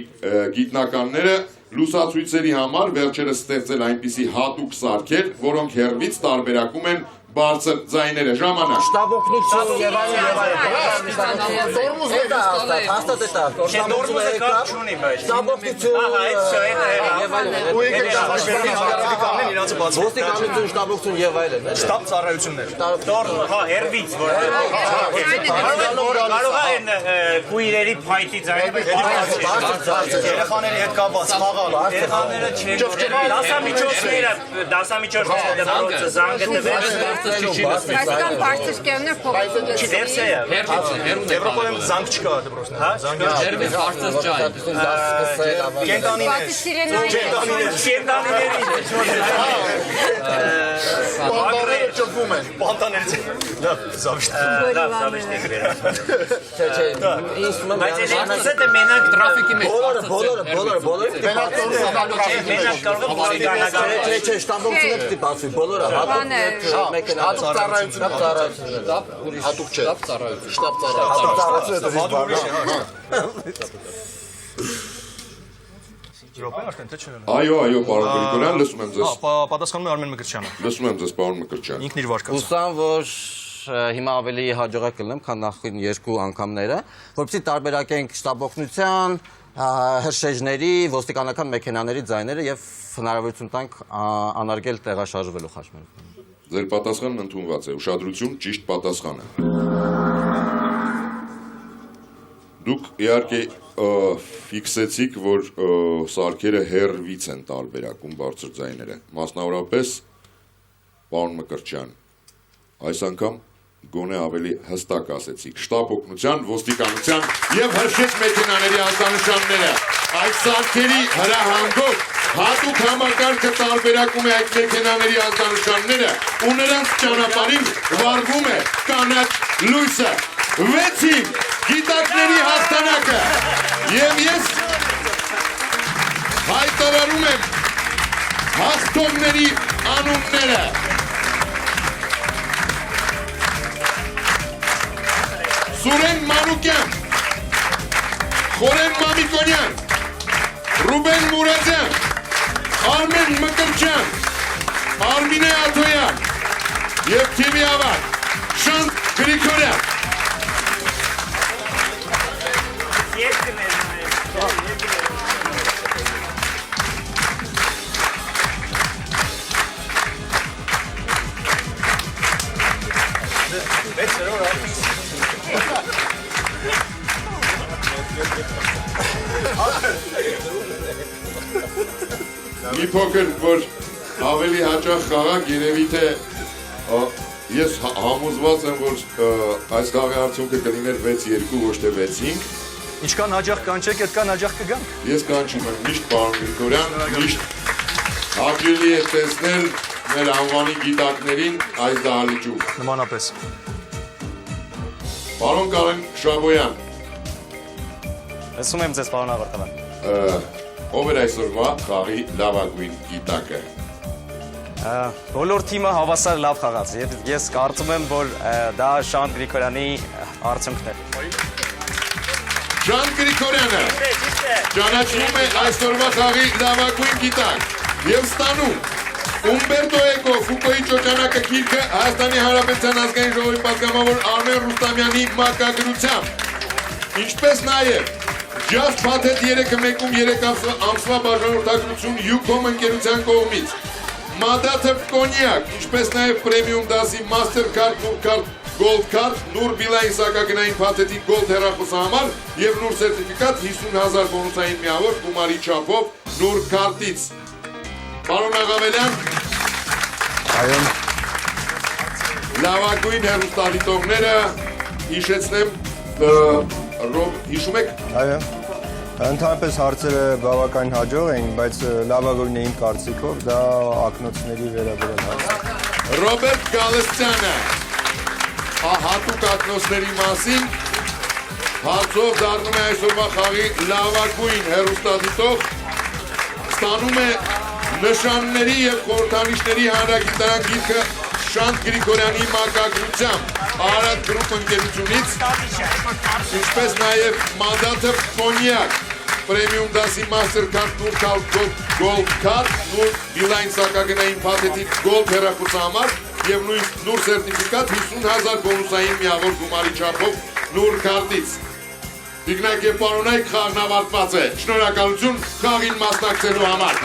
գիտնականները լուսացույցերի համար վերջերս ստեղծել այնպիսի հատուկ սարքեր, որոնք հեռվից տարբերակում են բարձր ձայները ժամանակ։ Շտաբօգնություն եւ այլն։ Հաստատ է դա։ Նորմուզը կապ չունի, բայց։ Շտաբօգնություն եւ այլն։ Ոստիկանություն, շտաբօգնություն եւ այլն։ Շտաբ ծառայություններ։ Հա, հերվից, որ կարող է այն քույրերի փայտի ձայնը Երեխաների հետ կապված խաղալ։ երեխաները չեն դասամիջոցները դպրոցը զանգը տվեց Այսքան բարձր կերներ փոխություն վերսեյը Եվրոպայում զանգ չկա դպրոցներ։ Հա, զանգ Պանտաները ճպվում են։ Պանտաներից։ Լավ, զավիշտ։ Բայց էլեկտրոսը դե մենակ տրաֆիկի մեջ Բոլորը մենակ կարող է պոլիգանական Չէ, շտաբօգնությունը պիտի բացվի, բոլորը հատուկ մեքենա ծառայություն հատուկ չէ։ Շտաբ Այո, պարոն Գրիգորյան, լսում եմ ձեզ։ Պատասխանում է Արմեն Մկրտչյանը։ Լսում եմ ձեզ, պարոն Մկրտչյան։ Ինքն իր վարկած։ Հուսամ, որ հիմա ավելի հաջողակ կլինեմ, քան նախկին երկու անգամները, որովհետեւ տարբերակենք շտաբօգնության, հրշեջների, ոստիկանական մեքենաների ձայները եւ հնարավորություն տանք անարգել տեղաշարժվելու խաչմերուկ։ Ձեր պատասխանն ընդունված է։ Ուշադրություն, ճիշտ պատասխանը։ Դուք իհարկե ֆիքսեցիք, որ սարքերը հեռվից են տարբերակում բարձր ձայները։ Մասնավորապես, պարոն Մկրտչյան, այս անգամ գոնե ավելի հստակ ասեցիք։ Շտաբ օգնության, ոստիկանության եւ հրշեջ մեքենաների ազդանշանները։ Այդ սարքերի հրահանգով հատուկ համակարգը տարբերակում է այդ մեքենաների ազդանշանները ու նրանց ճանապարհին վառվում է կանաչ լույսը։ 6-ին գիտակների հաղթանակը եւ ես հայտարարում եմ հաղթողների անունները։ Սուրեն Մանուկյան, Խորեն Մամիկոնյան, Ռուբեն Մուրադյան, Արմեն Մկրտչյան, Արմինե Աթոյան եւ թիմի ավագ Շանթ Գրիգորյան։ Մի փոքր, որ ավելի հաճախ խաղակ, երևի թե ես համոզված եմ, որ այս խաղի արդյունքը կլիներ 6-2, ոչ թե 6-5։ Ինչքան հաճախ կանչեք, այդքան հաճախ կգանք։ Ես կանչում եմ միշտ պարոն Գրիգորյան, միշտ հաճելի է տեսնել մեր անվանի գիտակներին այս դահլիճում։ Նմանապես։ Պարոն Կարեն Շաբոյան։ Լսում եմ ձեզ, պարոն Աղարտավան։ Ով էր այսօրվա խաղի լավագույն գիտակը։ Բոլոր թիմը հավասար լավ խաղաց եւ ես կարծում եմ, որ դա Շանթ Գրիգորյանի արդյունքն է։ Շանթ Գրիգորյանը ճանաչվում է այսօրվա խաղի լավագույն գիտակ եւ ստանում Ումբերտո Էկո Ֆուկոյի շրջանակը գիրքը Հայաստանի Հանրապետության ազգային ժողովի պատգամավոր Արմեն Ռուստամյանի մակագրությամբ, ինչպես նաեւ Just Patet 3-1-3 ամսվա բաժանորդագրություն Ucom ընկերության կողմից, Մադաթև կոնյակ, ինչպես նաև պրեմիում դասի Mastercard, Nurcard, Gold Card, Nur Bilային սակագնային փաթեթի Gold հեռախոսահամար եւ Nur սերտիֆիկատ 50,000 բոնուսային միավոր գումարի չափով Nurcard-ից։ Պարոն Աղավելյան, Այո։ լավագույն հեռուստադիտողները հիշեցնեմ, հիշում եք։ Այո։ Ընդհանրապես հարցերը բավական հաջող էին, բայց լավագույնն է իմ կարծիքով դա ակնոցների վերաբերյալ հարցը։ Ռոբերտ Գալստյանը հատուկ ակնոցների մասին հարցով դառնում է այսօրվա խաղի լավագույն հեռուստադիտող, ստանում է նշանների եւ խորհրդանիշների հանրագիտարան գիրքը Շանթ Գրիգորյանի մակագրությամբ Արադ գրուպ ընկերությունից, ինչպես նաև Մադաթև կոնյակ, պրեմիում դասի Mastercard, Nurcard, Gold Card, Nur Bilային սակագնային փաթեթի Gold հեռախոսահամար եւ նույն նոր սերտիֆիկատ 50,000 բոնուսային միավոր գումարի չափով նոր քարտից։ Տիկնայք եւ պարոնայք, խաղն ավարտված է։ Շնորհակալություն խաղին մասնակցելու համար։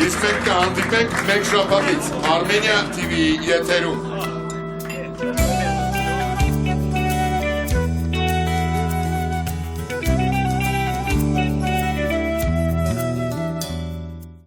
Իսկ մենք կհանդիպենք մեկ շաբաթից Armenia TV եթերում։